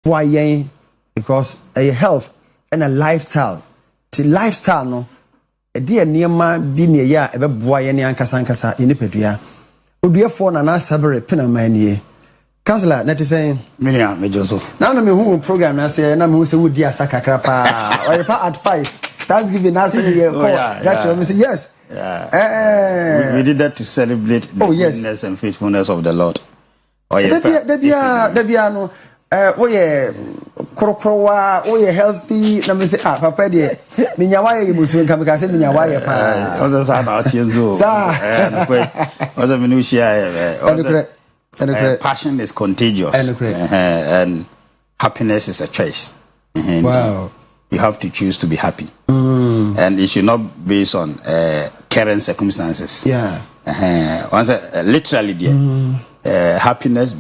boy because a health and a lifestyle. The lifestyle no a dear niema bi ne ya ebe boa ye ne ankasa ye ne pedua. Oduefo na na sabere penamanie. Counselor, let us say, Minia, me Joseph. Now, me who program, I say, na me who say, would dear Sakakrapa, or at 5. Thanksgiving, I say, yes. Yeah. We did that to celebrate the goodness and faithfulness of the Lord. Debiano, Krokrowa, healthy, let me say, Papa, dear, Minyawa, you must come because Minyawa, was a son out here, was a minutia. Passion is contagious, and happiness is a choice. Wow! You have to choose to be happy, and it should not be based on current circumstances. Yeah. Literally, dear, happiness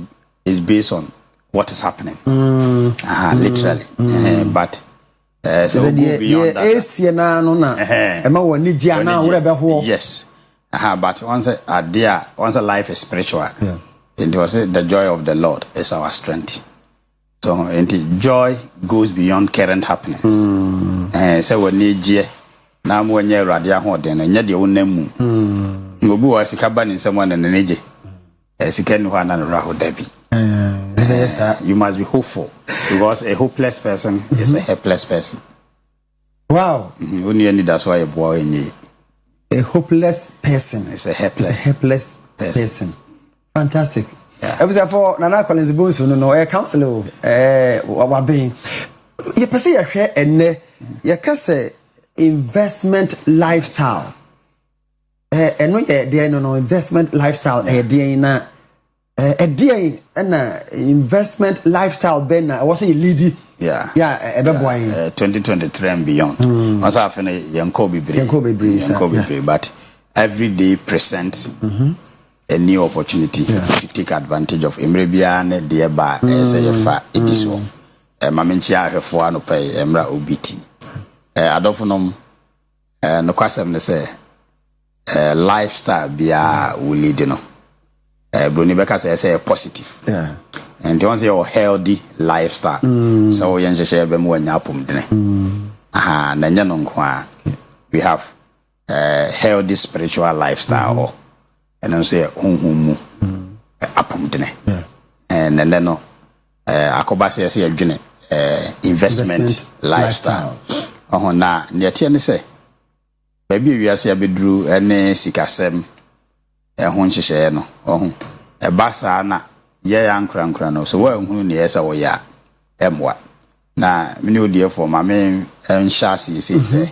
is based on what is happening. Literally, but so we'll go beyond that. Yes. But once a life is spiritual. Yeah. It was the joy of the Lord is our strength. So joy goes beyond current happiness. So we need joy. Now when you're radia hoden and you're the name. Ngobu was kaban in someone and energy. As you can one and raho debi. You must be hopeful because a hopeless person is a helpless person. Wow. Only that's why a boy in a hopeless person is a helpless person. Fantastic. I was for Nana Collins Bones, no, a counselor, Wabi. You perceive a share and you can say investment lifestyle. And no, there no investment lifestyle, a day and investment lifestyle, then I was a lady. Yeah, 2023 and beyond. Once I finish, young Kobe Bray, but every day presents a new opportunity to take advantage of Emrebiane, dear bar, SAFA, Ediso, Mamencia, her for no pay, Emra Obiti. Adolphinum, no question, say, lifestyle be a will lead, you know. Brunibeka says a positive. Yeah. And once your healthy lifestyle, so you can share them when you apum dinner. We have healthy spiritual lifestyle. And then say apum dinner. And then no Akoba says investment lifestyle. Na near say baby we are say bedru ene sikasem share no a basa na yankran no so we hunu ne yesa wo ya emwa na me no dey for my main shasi say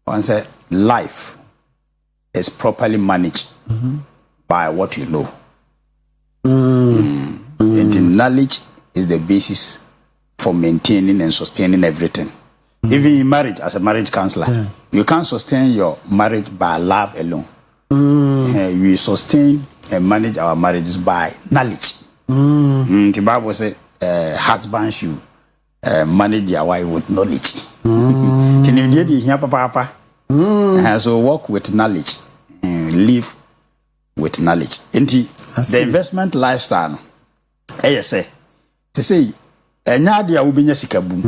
once life is properly managed by what you know. And the knowledge is the basis for maintaining and sustaining everything. Even in marriage, as a marriage counselor, you can't sustain your marriage by love alone. We sustain and manage our marriages by knowledge. The Bible says husbands should manage their wife with knowledge. Can you hear Papa? So work with knowledge and live with knowledge. The investment lifestyle, say, to say, enya dia ubinya sikabum.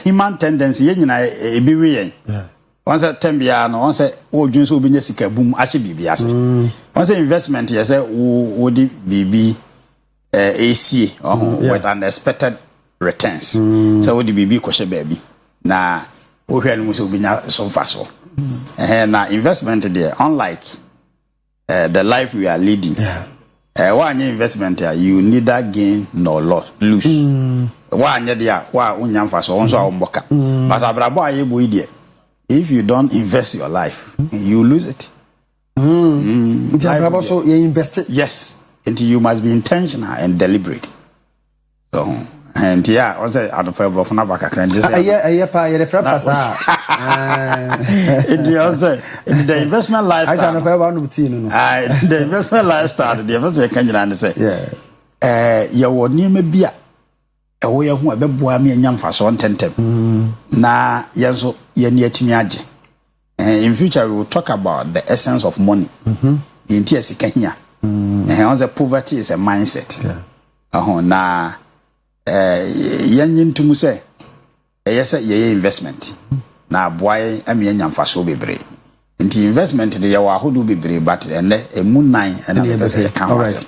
Human tendency yenina be we. Once a tembia no once o dwun so ubinya sikabum ahye bibia ase. Once investment ye say wo di bibi AC with unexpected returns. So wo di bibi kwhye baabi. Na wo hwe no so ubinya so faso. Na investment there unlike the life we are leading. One investment here, you neither gain nor lose. One there, but if you don't invest your life, you lose it. So you invested. Yes, and you must be intentional and deliberate. So. And yeah, also at the point of Nabaka can just the investment lifestyle. The investment lifestyle, the investment can say, you would name a beer. A way of a boami and young for son tentem. Na yanso yet in future, we will talk about the essence of money. In tears, you can hear. And also, poverty is a mindset. Na yanyin tumu say yesa ye investment na boy ame nyamfaso bebre nti investment de yawa hodo bebre but ene emu nan na pese ka ho asem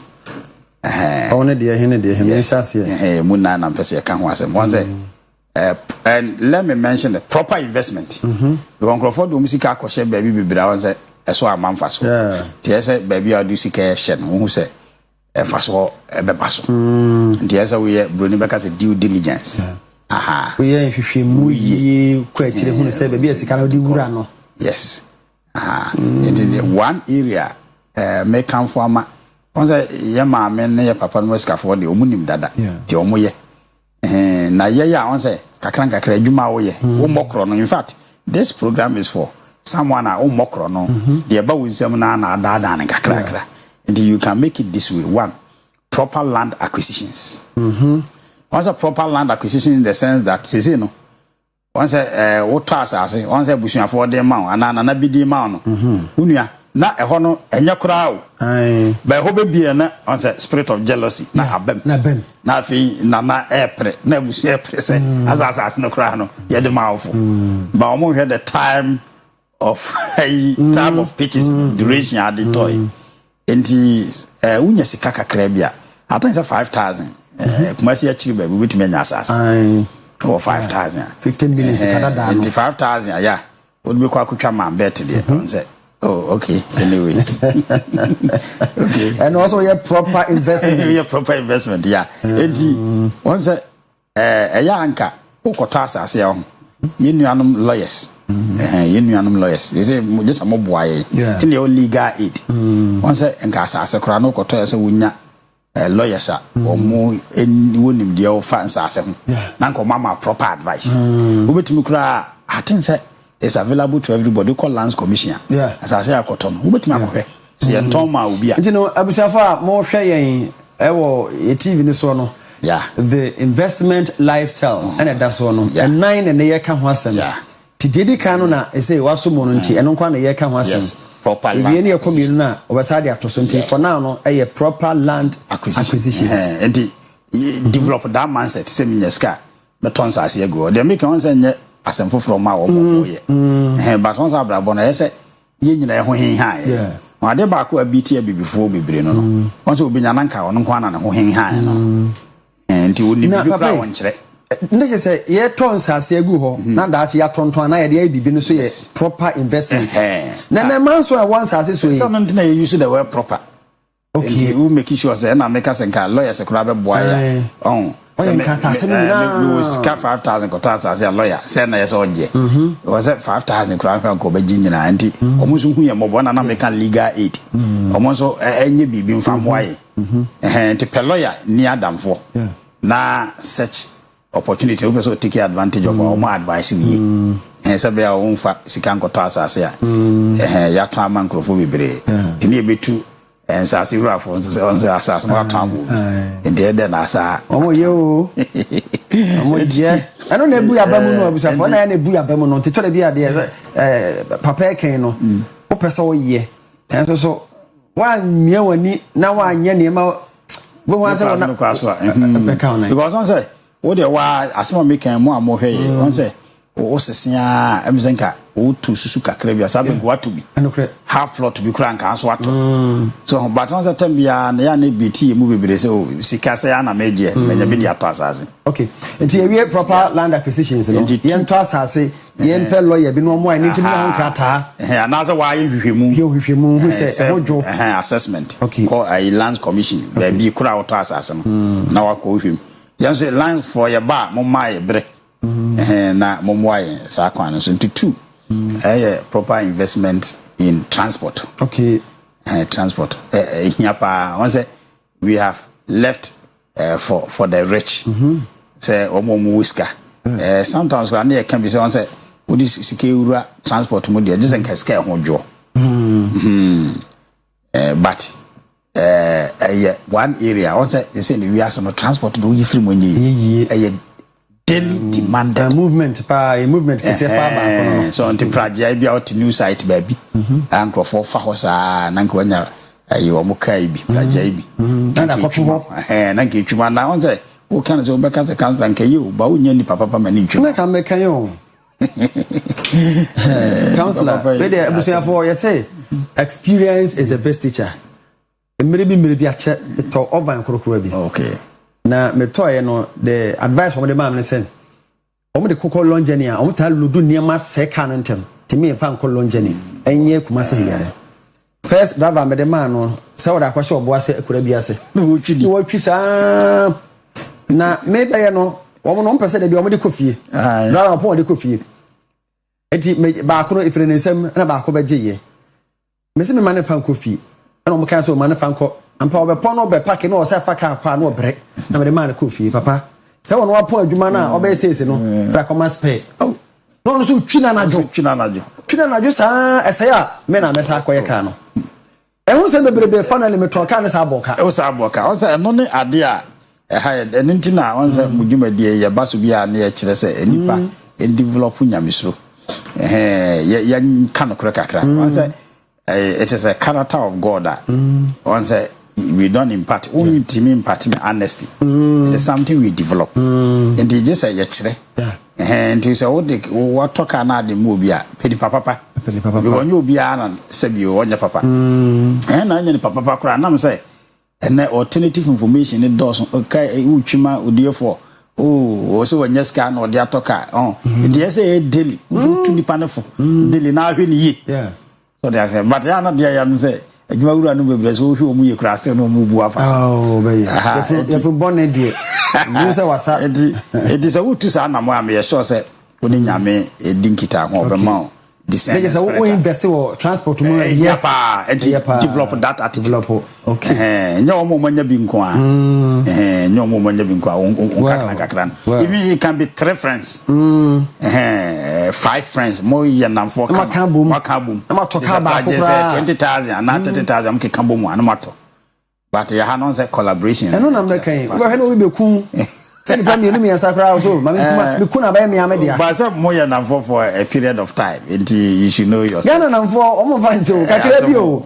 one de hene de hene sase emu nan na pese ka ho asem one say and let me mention the proper investment the onkrofo do musika akoshe baby bebre one say eso amamfaso ti yesa baby adu sika hye no hu say faso ebebaso nti yesa we broni beka say due diligence we are hwehwe mu ye kwa kire hu say baby sika na odi wura no yes one area make come for ma once ye ma men ne ye papa no sika for de omunim dada ti omoye na ye ya once kakra adwuma wo ye wo mokro no in fact this program is for someone wo mokro no de ba winsem na dada na kakra and you can make it this way. One, proper land acquisitions. Once a proper land acquisition in the sense that says no once what task as once bushing for the amount and na bi the amount unia na eho no enya kura o by hobe bia na once spirit of jealousy na abem na fi na epre na bushi epre say as no kura no ye de mouth but omo hear the time of pitches duration at the toy enti unya sika kakra bia I think it's 5,000 kumasi achi ba we betime nya asas or 5,000 15 million sika da no 5,000 yeah would be kwa kutwa man bet there say oh okay anyway okay and also your proper investment yeah enti once ya anka ukota asase ya ho yenuanum lawyers lawyers they say just amoboaye tin the legal aid once enka asase kora no koto say wonya lawyers omo wonim de o fa asase ho na nko mama proper advice obetimi kora I think say it's available to everybody call lands commission asase akoto no obetimi akohwe say enton ma obi a you know abusafa mo hwe yen ewo TV ni so no the investment lifestyle and that's one and 9 and ye ka ho asem ti dedi kan no na say waso mo no nti eno kwa na ye ka ho asem proper land we ne community na obasade atoso nti for now no proper land acquisitions and develop that mindset say minyaska beton sa ase go they make one say asem foforo ma wo mo ye but once abrabo na say ye nyina ye ho hen han ade ba ko abiti abibifo bebre no no once obi nya nanka ono kwa na ho hen han no enti woni bi kra won kire ndeke say ye ton sase agu ho na daachi ya tonton na ye de bibi no so ye proper investment na man so one sase so ye so no na you use the word proper okay we make sure say na make us nka lawyers kra be boa ya we was 5,000 kotas as a lawyer say na yes oje was 5,000 kra ko be ginyina anti omusu hu ye mobo na make legal aid omonso enye bibi mfa moaye enti pe lawyer ni adamfo na such opportunity we so take advantage of our advice we say be a wonfa sika nkoto asase a ya to amankrofo bebre tini ebetu ensase wurafo so say on say asase no atambo ende de na asa omo ye o omo je ano na ebu yabamu no abusafo na ya na ebu yabamu no titore bi ade papa eken no o pese o ye enso so wa mia wani na wa anya ne ma we wan say na because on say what the wa asema make mo amohwe ye on say o sesia emzenka o tu susu kakra bia sabe go to bi half plot bi kura nka so ato so but on say tambia na ya na beti mu bebere so sika say na meje menya bi dia to asase okay enti we proper land acquisitions no yen to asase yen pe lawyer bi no mo ani ntimi na nkrata na so wa ye hwehwemu hu say hojo assessment call a land commission be bi kura auto asase no na wa ko hwem yen say land for your bar mo mai bre na momwaye sa kwan so to proper investment in transport okay transport here pa once we have left for the rich say omo whisker sometimes when they can be say once we this secure transport mo dey just en kaska ho dwo but one area once you say we are some transport do you free money daily demanded movement can say pa so on the project be out new site baby and for hosa na nkwanya ayi omo kai bi project bi na koto ho na nketwuma na on say o kan say o be ka say councillor nka you ba wo nya ni papa mani ntwe na ka me kan yo councillor we dey abusia for you say experience is the best teacher emre bi ache to over nkorokoro bi okay na me to ye no the advice from the man ne say omo de kokko long journey a omo ta ludu niam se ka no ntem timi fa nko long journey enye kuma se ya first driver me the man no se wo da kwase obo ase akura bi ase na wo twi sa na me be ye no omo no mpese de bi omo de kofie driver opo de kofie enti ba ko no ifre ne nsam na ba ko be geye me se me man fa kofie na omo kan so man fa nko ampa obepo no be pack no o se fa ka kwa no bre na me the man kofie papa se wono wapo adwuma na obe sese no ra koma spare no so twina najo sa esaya me na mesa akoye ka no ehun se bebrebe finally me to ka ne sa aboka o se no ne ade a ha enti na won se mudwumadie ye baso bia na ye kire se enipa en develop nyamesro ya kan okra kakra won se it is a character of God that won se we don't impart only team imparting honesty it is something we develop and they just say ye kire and you say what talk na de mu bia pedi papa we won you bia na sabi o nya papa na nya ni papa kra na me say and alternative information it does okay utwima odiefo oh so when yeska na odi atoka they say daily to ni panefo daily na hwe ni yi so they say but ya na dia ya say adwuma wura no bebre so hwe omu ye kra se no mu bu afa be ya fu bonne die you say wasa it is a wutu sa na mo am ye sure say oni nyame edinkita ho be ma descend so we invest in transport mo and develop that attitude okay nyo mo manya bi nko a nyo mo manya bi nko a kakra even it can be 3 friends 5 friends mo ye nam for makabum ma to ka ba ko 20,000 and 30,000 am ke kambo mu an mato but you have no collaboration eno na mrekan we no be ku send the me me sakra so mama me kuna ba me amedia but say mo ye nam for a period of time until you should know yourself yana nam for omo vanjo kakra bi o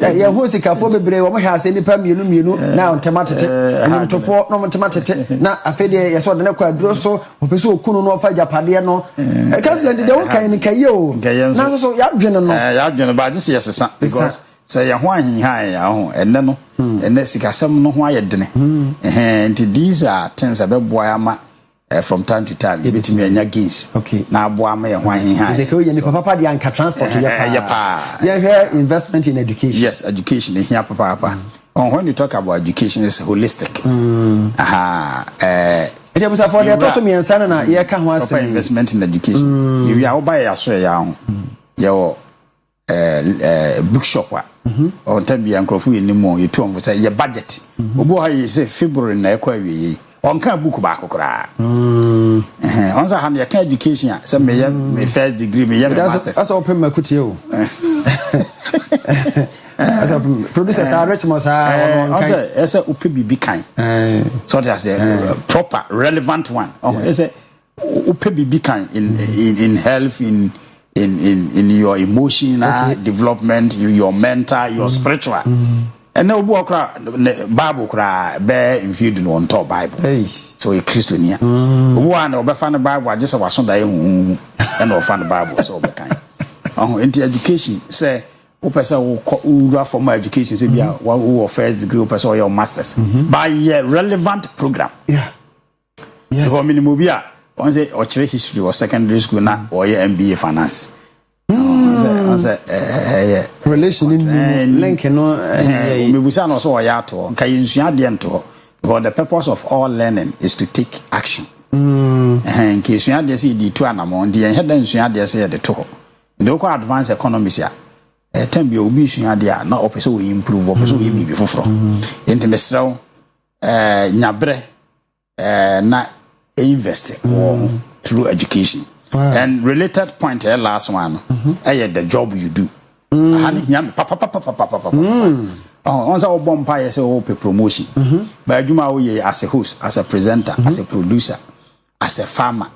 ya hu sikafo bebre wo mo hwa ase nipa mienu na ontematete enim tofo no ontematete na afede ye so de na kwa duro so opese okunu no ofa japade no councilor de wo kan ni kaye o na so ya dwene no ya dwene ba just yesesa because say ya ho ahinhan ya ho enne no enne sikasem no ho ayedene and these are things abeboa ama from time to time you betimi anya gains na aboa ama ya ho ahinhan is the you papa de anka transport ya pa ya investment in education yes education here papa when you talk about education is holistic it is for the to so me answer na ye ka ho asem investment in education you ya oba ya so ya ho yo bookshop on time ya nkrofo yenimo yetu on say your budget obo ha yi say February na ekwa wiye on kan book ba kokora on say hand ya kan education say me first degree me masters that's open makutie o as a producer say rich mo say on say say upe bibi kan so that say proper relevant one say upe bibi kan in health in your emotional development, your mental, your spiritual. And now Bible cry bear in field no on top Bible. So a Christian here. One or find the Bible just a Sunday and or find the Bible so be kind. Into education say person who for my education say who first degree person or your masters by a relevant program. Yeah. Yes. For minimum on say or history or secondary school na or MBA finance. Relation in link no me busa no so o ya to nka yensua de nto because the purpose of all learning is to take action nka yensua de say di to anamon de yen da yensua de say de to ndo ko advance economics ya time bi obi yensua de na opese o improve opese o yibi foforo enti mesraw nyabre na invest through education. And related point last one the job you do on say bompa you say o promotion but adwuma wo ye as a host, as a presenter, as a producer, as a farmer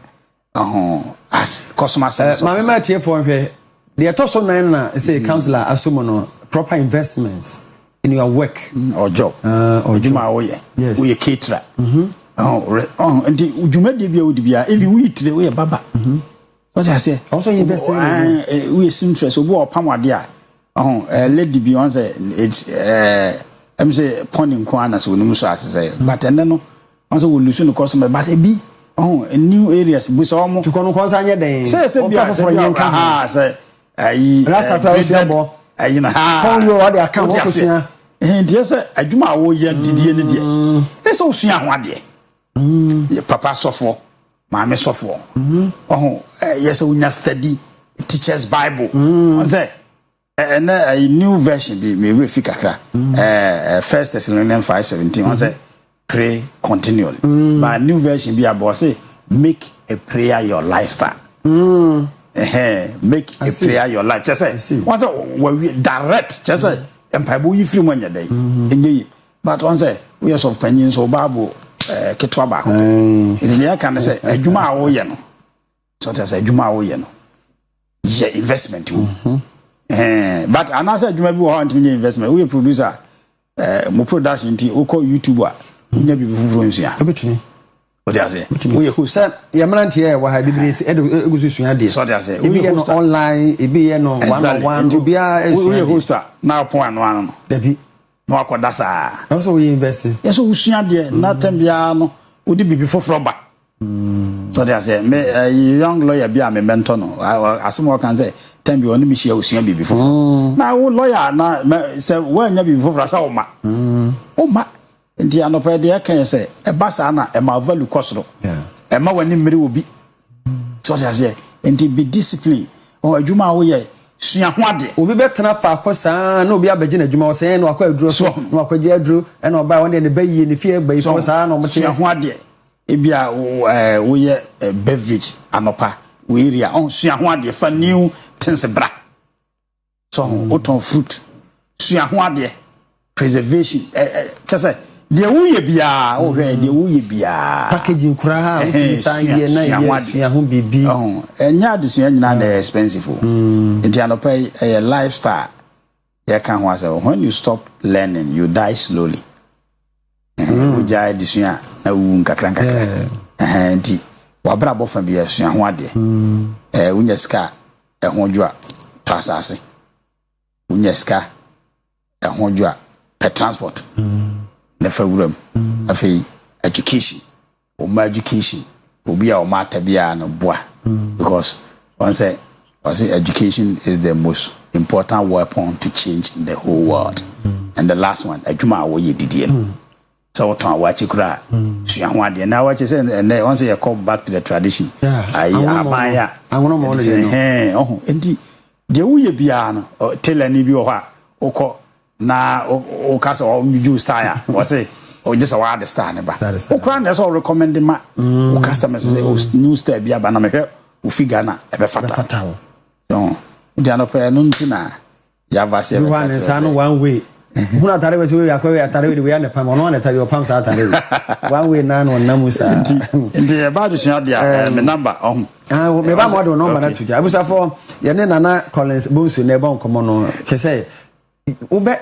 as customer service mama ma tie for hwe the toso nine na say counselor asumo no proper investments in your work or job adwuma wo ye caterer and the Ujumedi Bia, if you eat the way a baba. What I say? Also investing we seem to so go Pamadia. Lady Beyonce, it's I'm say poning corners when you say, but and then also will listen to customer, but a be in new areas. We saw more to come across any day. Say, say, last time I account. And yes, I do my way, dear. That's all see one day. Papa software, mamma software. Yes, we not study teacher's Bible. And a new version be me refika. 1 Thessalonians 5:17. On say pray continually. But new version be about say make a prayer your lifestyle. Make a prayer your life. Just say once we direct. Just say empire you free when you day. But once we are of opinions or Bible. Ketwa ba ko ene can say adwuma a wo ye no so that say adwuma a wo ye no ye investment but anasa adwuma bi wo ha ntimi investment we producer mo production ti o ko YouTube a nya bi fufuro nsia obetumi o dey say we host ya manante e wa ha bibiresi egusu sua dey so dey say we host online e bi ye no one on one obi a we host na point no ano no no akoda sa also we invest yes so usua de na tambia no odi bibi foforo ba so they say me young lawyer bi a me mentor no asemo kan say tambia oni mi hia usua bibi foforo na wo lawyer na say wanya bibi foforo sa o ma ndi anopa de kan say e ba sa na e ma value cost no e ma wani mmiri obi so they say ndi be discipline o adwuma wo ye sua ho ade obi betena fa akosa na obi abaje na adwuma wo say no akwa aduro so no akwaje aduro e na oba won de ne bayi ne fie bayi fo sa na omte sua ho ade e bia wo ye beverage anopa wo area on sua ho ade fa new things bra so oton fruit sua ho ade preservation say de wo ye bia o hwe de wo ye bia packaging kura ha o san ye na ye ho bibi enya de sua nyina na expensive enti anopa a lifestyle you can was when you stop learning you die slowly we jai de sua na wu nkakran enti wa bra bo fa bia sua ho ade unya ska ho dwa pasase unya ska ho dwa per transport nefa wuram afi education o ma education obi a o ma tabia no boa because one say education is the most important weapon to change the whole world and the last one adwuma wo ye didie no so what ton wa chikura sua ho ade na wa che say and once you come back to the tradition ayi abaya anwono mo no enti de wo ye bia no tell ani bi wo ha okọ na o kasa o ju style o say o just a the style ne ba o kran dey so recommend ma o customers say o new style bia ba na me hwe o figure na e be fata so ndi anopa no ntina ya va se be one say no one way huna tare we we akwa tare we na pam ono na tare o pam sa tare one way na no na musa ndi e ba do sua dia me number me ba mo do number na tuja abusafo ye ne nana Collins bonsu na e ba nkomo no che say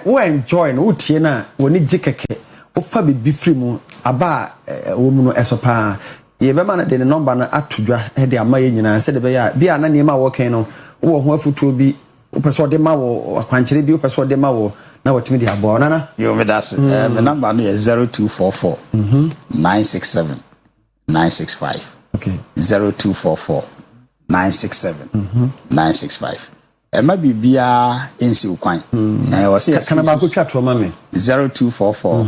wo enjoy no utie na woni jikeke wo fa bibi free mu aba wo mu no esopa ye be ma na de number na atudwa e de amaye nyina se de be ya bia na niema wo kan no wo ho afutuo bi wo pese de ma wo akwankyere bi wo pese de ma wo na watimi de abo nana yo me das me number no is 0244 967 965 okay 0244 967 965 Ema bibia ensi ukwan. Was it can about twa to mama 0244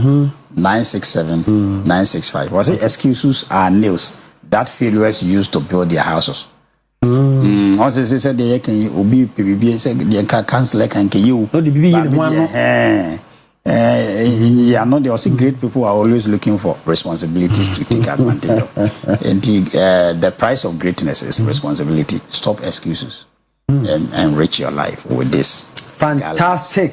967 965. Was it excuses are nails that failures used to build their houses? Also they said they can obi bibia say they can cancel can you. No the bibia in one. Yeah, no, there are great people are always looking for responsibilities to take advantage of. And the price of greatness is responsibility. Stop excuses. And enrich your life with this. Fantastic.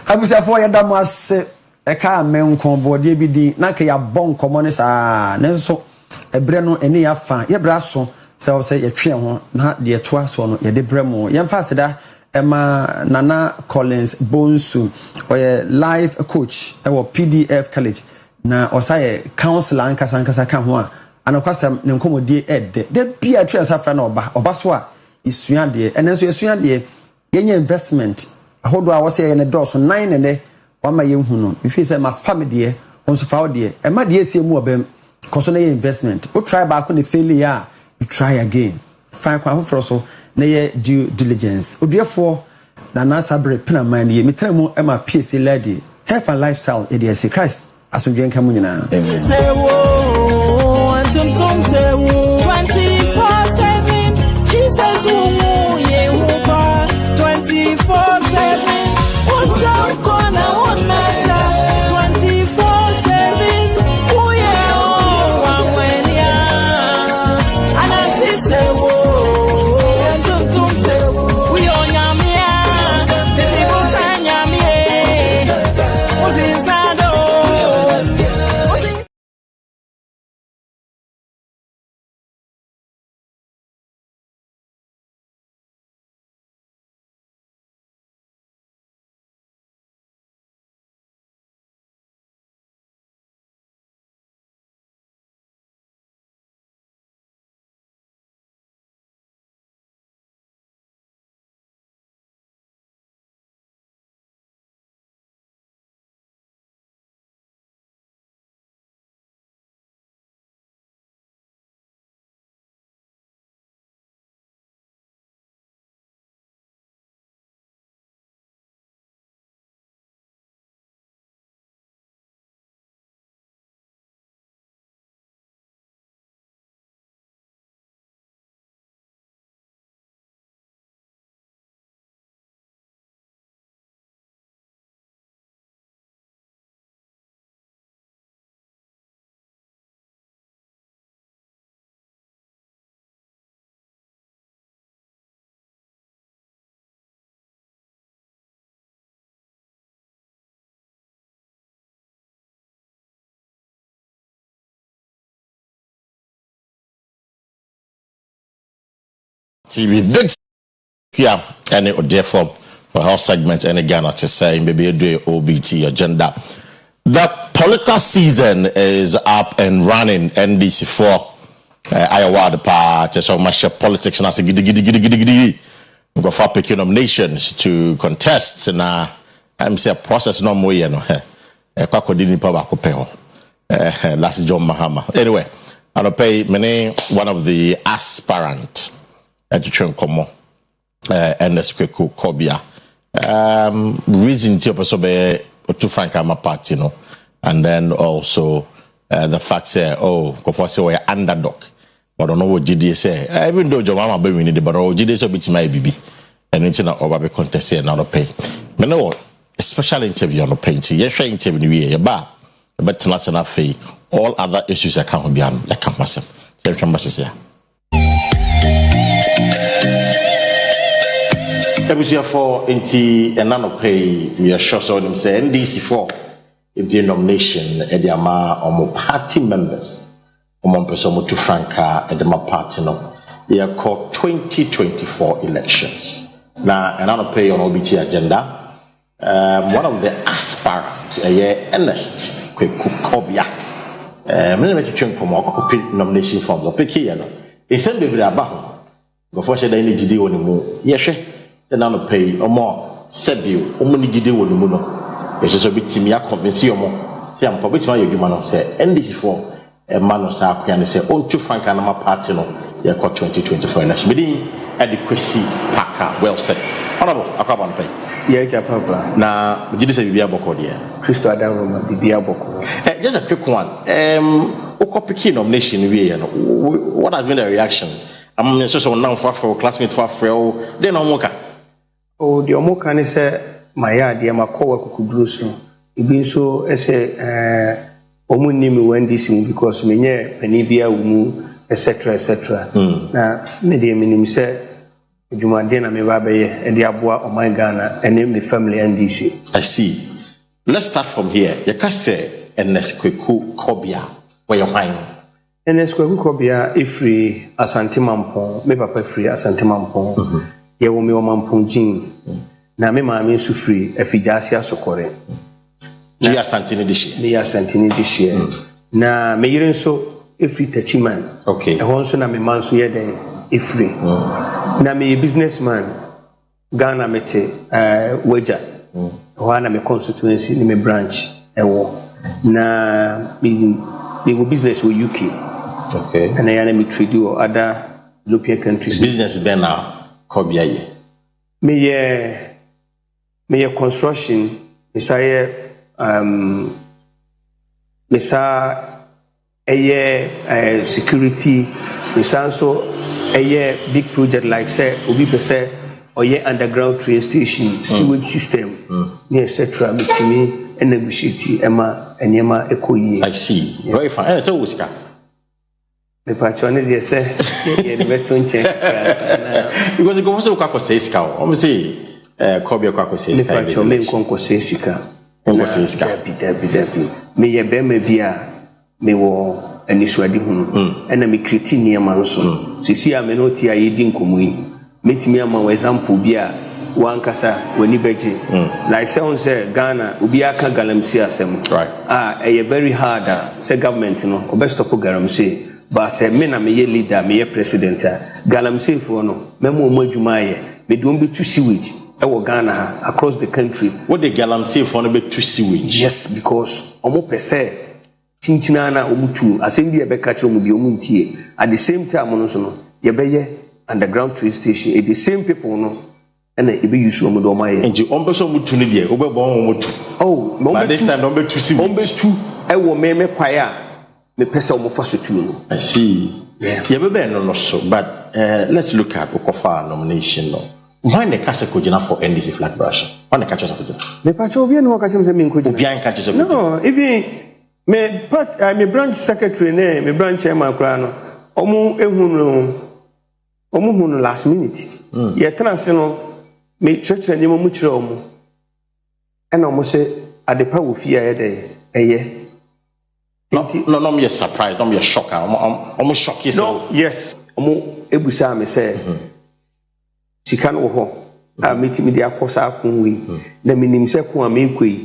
Abusa for ya damase e ka men kon bode bi di na ka ya bon komo sa ne so ebre no eni ya fa ye bra so se ye twe ho na de to aso no ye de bre mo ye mfa seda Emma Nana Collins Bonsu or life coach our PDF college na osaye council ankasa ka ho a anakwasam ne nkomodi ede de bia twa safra na oba so a isua de enenso isua de yenye investment ahodo a wose ye ne dose 9 ne wama ye hu no we feel say my family de onso fa de e ma de esie mu obem koso na ye investment o try back on failure you try again fine kwa for so na ye due diligence oduefo na na sabre pina man ye metremu e ma PSC lady health and lifestyle e de say Christ asundwen ka mu nyina amen say wo antum say wo 24/7 Jesus wo ye wo 24/7 utam kona onata 24/7 wo ye wa wenia anasi say wo antum say wo we onyamia tete butanyamie uzinzado TV big here any therefore for health segment any Ghana to say maybe do OBT agenda. The political season is up and running. NDC4 Iowa the part so much politics na gidi go for picking nominations to contest na I'm say process no more you know kwa kodini pa ba ko pe ho last John Mahama anyway I don't pay many one of the aspirant Edutren Komo NS Kweku Kobia reason to also be to Frank my party no and then also the fact say oh go for say we underdog but don't know what GD say even though Jomama be winning but GD so bit my bibi and it's not over be contest here now pay me know special interview on the painting yes interview we ba but not enough fee all other issues I can't be on like massive here Ebusia for inti enano pay we are sure so them say NDC4 if the nomination e the ama omo party members omo person mo to franka e the ma party no they are called 2024 elections now enano pay on OBT agenda one of the aspirant Ernest Kwekukobia me me twetwe nkomo akoko nomination forms o pick here no e send bebre aba ho go for sheda ni gidi woni mu yehwe na no pay omo sebio omo ni gidi woni mu no e so bitimi ya convince omo say am ko bitimi ayeduma no say NDC4 e ma no sa akwa ne say on to frank na ma party no ye ko 2024 election bidi e de Kwesi paka well said honorable akwa ban pay yeah chapapa na gidi say bibia boko dia Christo Adamo bibia boko just a quick one okopiki nomination we no what has been the reactions am so now for classmate for they no moka oh the omoka ne say maya de makowa kukuduro so ibi so ese omunni mi NDC because menye pani bia wumu etc na me de minim say adwumade na me ba beye e de aboa o my Ghana and me family NDC I see let's start from here you can say Ernest Kwekukobia where you find NS Kwekukobia ifri Asante Mampong me papa free Asante Mampong ye wo me o Mampong jin na me ma me su free afigya Asia Sokore You are Santini this year. Me are Santini this year. Na me yere nso efri tachiman. Okay. E ho nso na me man so ye den efri. Na me businessman Ghana mete wager. Ho na me constituency ni me branch ewo. Na me go business with UK. Okay. And I am trade or other European countries. Business then now Kobia ye. Me construction, Messiah security, so a big project like say Obi Pese or ye underground train station, sewage system, etc. Mitimi and negotiate Emma and Yema Ekoyi. I see. Very fine. And so Oscar. Me patron dey say ye beton check because it goes so kwako say sika o say Kobia kwako say sika me patron me nkonko say sika nkonko say sika dabi me ye be ma bia me wo aniswadi hu na me kriti niam nso sisi a me no ti aye di nkomu yi metimi ama we example bia wankasa wani beje like say Ghana obi aka galamsey asem right very hard say government no obestop galamsey. But say me na me ye leader, me ye president. Galamsey for no, me mo adwuma ye. Me don be to sewage. E wo Ghana across the country. What the Galamsey for no be to sewage? Yes, because omo pese chinchina na omo tu. Asem bi e be catch omo bi omo ntie. At the same time no so no, ye be ye underground train station. The same people no, and e be use omo do ma ye. Nti omo so omo tu ne de, obo bo omo tu. Oh, but this time omo be to sewage. Omo tu e wo me kwaya. Me pesa omo fa so tu no. I see. Yeah. You be no so, but let's look at Okofa nomination no. Why the Kasa Kojina for NDC flag brush? Why the Kachas Kojina? Me pacho obi no ka chim me Kojina. Obi an Kachas Kojina. No, even me branch secretary me branch chairman kra no. Omo hunu last minute. Ye trans no me church ni mo chire omo. E na omo se adepa wo fie aye eye. No, me surprised, no me shocked. I'm shocked. No, yes. Omo ebusa me say sika no ho a metimi dia akosa akonwi na minim se ko a me koi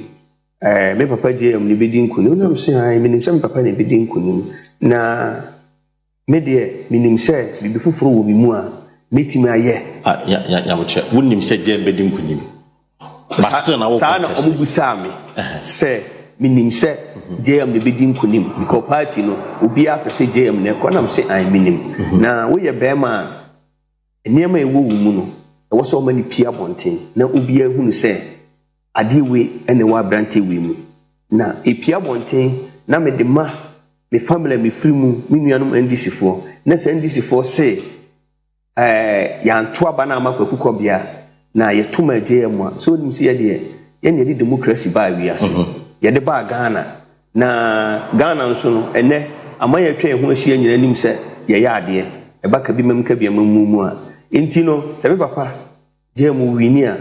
me papa je am ne bedi nkuni na me se ai minim se me papa ne bedi nkuni na me de minim se bibi foforo wo bi mu a metimi aye ya mo che wonim se je bedi nkuni basta na wo sa na omo busa me se minim se JM ne bedi nkunim because party no obi apese JM ne ko na me se ai minim na wo ye bema enema ewo wu mu no e wo so mani pia bonten na obi ahu ne se ade we ene wa branch we mu na e pia bonten na me de ma me family me free mu me nuanom NDC fo na se NDC fo se ya nto aba na amakwakuko bia na ye tuma JM a so nim se ye de ye ne de democracy ba wi ase ye de ba Ghana na Ghana nso no ene amaya twa ho ahia nyina nim se ye ya ade e ba ka bi mam ka bi mamumu a enti no se be papa je mu wini a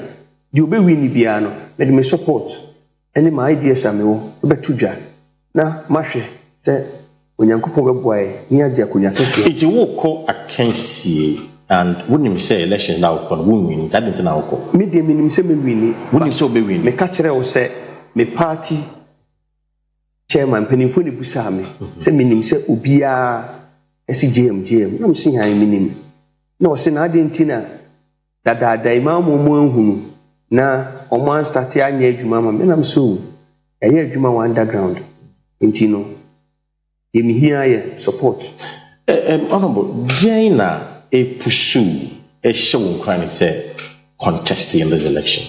di obe wini bia no me de me support ene my ideas amewo be tudwa na mahwe se onyankopon be boae ni agya konya kese enti wo ko akansie and wouldn't say elections now kon win that didn't now ko me de minim se me wini wouldn't so be win me ka kire wo se me party chairman penifo ne busa me se minim se obia esi JM na msi han minim na o se na ade ntina dada imam mo ehunu na o man start anya adwuma ma me na mso eye adwuma wa underground ntino yemi hia ye support honorable Jaina a pursue a show crying say contesting in this election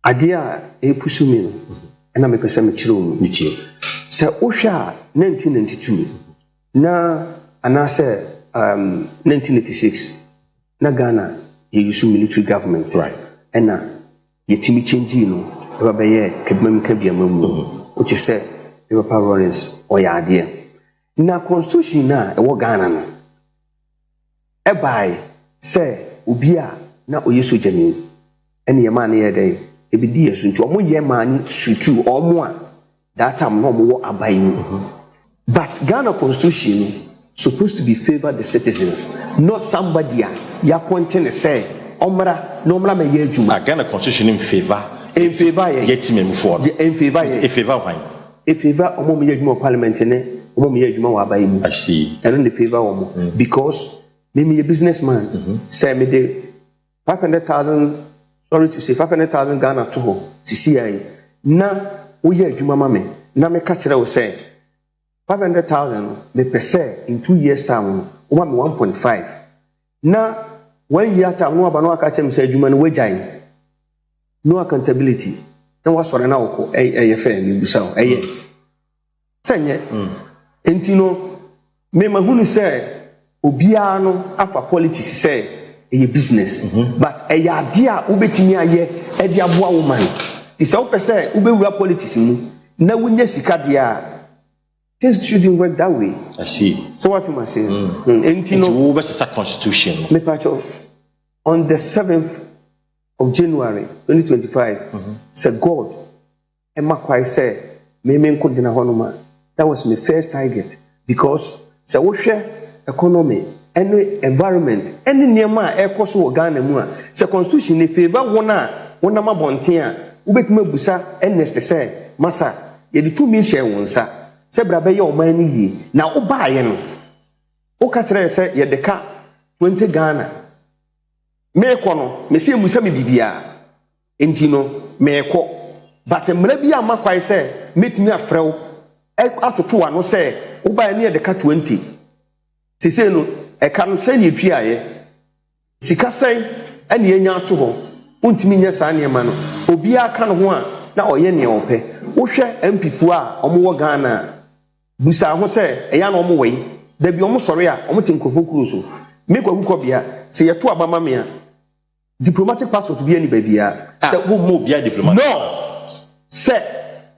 adia e pursue me na me pese me kire o me tie se o hwa 1992 na anase 1986 na Ghana you use military government right and na yetimi change no e ba ye kabimam kabiamamu which is say the Papa Lawrence oyade na constitution na e wo Ghana no e bai say obi a na oyeso jani ene ye ma na ye dai e bi di yeso nti omo ye ma ni sutu omo a that time no omo wo abai ni but Ghana constitution supposed to be favor the citizens, not somebody ya pointing and say, Omra, no mra me ye juma. Ghana constitution in favor in favor yet me before in favor why if favor omo me adwuma parliament ne omo me adwuma wa ba yi I see and the favor omo because me a businessman say me de 500,000 sorry to say 500,000 Ghana to ho CCI na wo ye adwuma ma me na me ka kire wo say 500,000 me pese in 2 years time wo ma me 1.5 na 1 year time no aba no aka chem say adwuma no wagyan no accountability na wasore na woko eye fe me bisa o eye senye entino me mahunu say obia no afa politics say eye business but eye ade a ubetimi aye e de aboa woman ti say wo pese ubewura politics mu na wunya sika de a things shouldn't work that way. I see. So what am I saying? Entino wo be constitution me pacho on the 7th of January 2025 say God Emma kwai say me nko dina honoma. That was my first target because say wo hwe economy any environment any niema e koso wo Ghana mu a say constitution ne favor wona ma bonten a wo betuma busa ernest say masa ye di 2 million wonsa say bra be ye o man ni yi na wo baaye no wo ka kire say ye de ka 20 Ghana me ko no me se musa me bibia enti no me ko but mra bia makwai say metimi afrew atoto ano say wo baaye ne ye de ka 20 sise no e ka no say ne tuaye sika sai ane enya ato ho untimi nya saa ne ma no obi aka no ho a na oye ne ope wo hwe mpifu a omo wo Ghana busa ho say eya na omo wei da bi omo sore a omo tinkofo kuru so me kwa hukọ bia se yeto abama me a diplomatic passport bi ani ba bia se wo mo bia diplomatic no se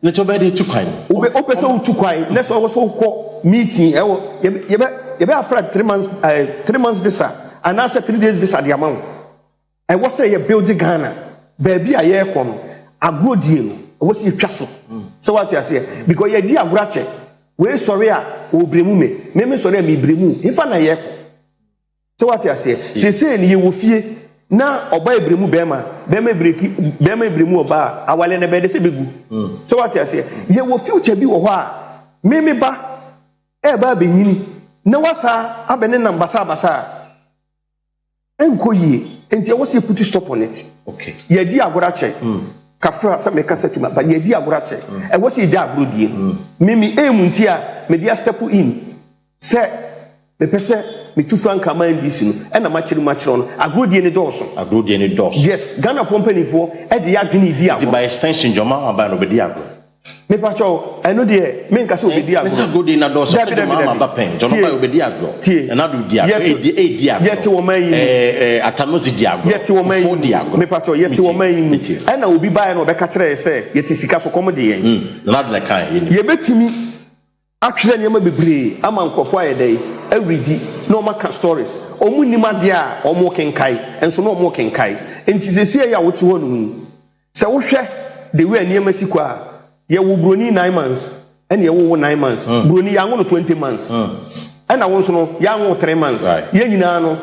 ne to be dey tu kwan o pese o tu kwan na so wo so kọ meeting e wo ye be apply 3 months visa and after 3 days visa the amount I was say you build Ghana baby a ye kọ no agrodie no wo se twa so what you say because ye di agorache we sorry a o bremu me sorry me bremu ifa na ye so what you say say ni ye wo fie na oba ebremu bema ebremu oba awale na be de se begu so what you say ye wo future bi wo ho a me ba e ba benyini na wasa abene na basa enko yi enti wo se put stop on it okay ye di agorache kafra sa me kasa tuma ba ye di agorache e wo se ja agrodie mimi emunti a me dia step in se me pese me tu franka man bi sinu e na machiri no agrodie ne doso yes Ghana company for e de ya dwene di agro by extension joma wa ba no be di agro me pacho I know de me nka se obedi agro me se agrodie na doso se joma ba pen joma ba obedi agro e na do di agro di agro yeti wo man yi atanozi di agro yeti wo man yi me pacho yeti wo man yi e na obi ba no be ka kire se yeti sika so komo de yen na do na kan ye betimi atwere ne ma bebre ama nkofo ayedai awridi no maka stories omu nimade a omo kenkai enso no omo kenkai enti sese ya wote honu se wo hwe the way niam sikwa ye wo broni 9 months ene ye wo 9 months broni ya ngono 20 months ena wo nso no ya ngo 3 months ye nyina no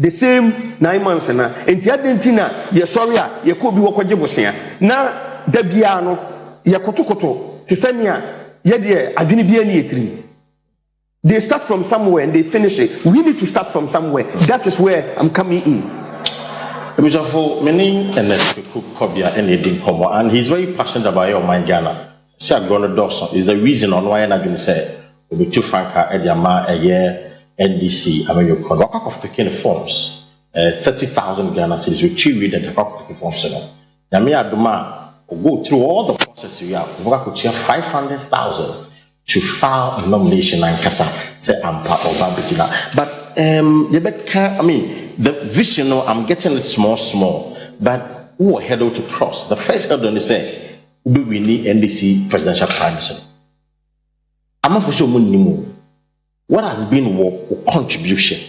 the same 9 months na enti adentina ye sorry a ye ko bi wo kwaje bosea na da bia no ye kotokoto tisania ye de adwene bia ni etiri. They start from somewhere and they finish it. We need to start from somewhere. That is where I'm coming in. For many and he's very passionate about your mind, Ghana. See, I'm going to Dawson is the reason on why I'm going to say we'll be too frank at a year NDC. I mean, you're going to picking forms 30,000 Ghana cities with 2 read and picking forms. Now, me, Aduma go through all the process you have. We're going to 500,000. To file a nomination and kasa say I'm part of Babikina. But I mean the vision I'm getting it small, but who hurdle to cross? The first hurdle is say we need NDC presidential primacy. I'm not for sure what has been your contribution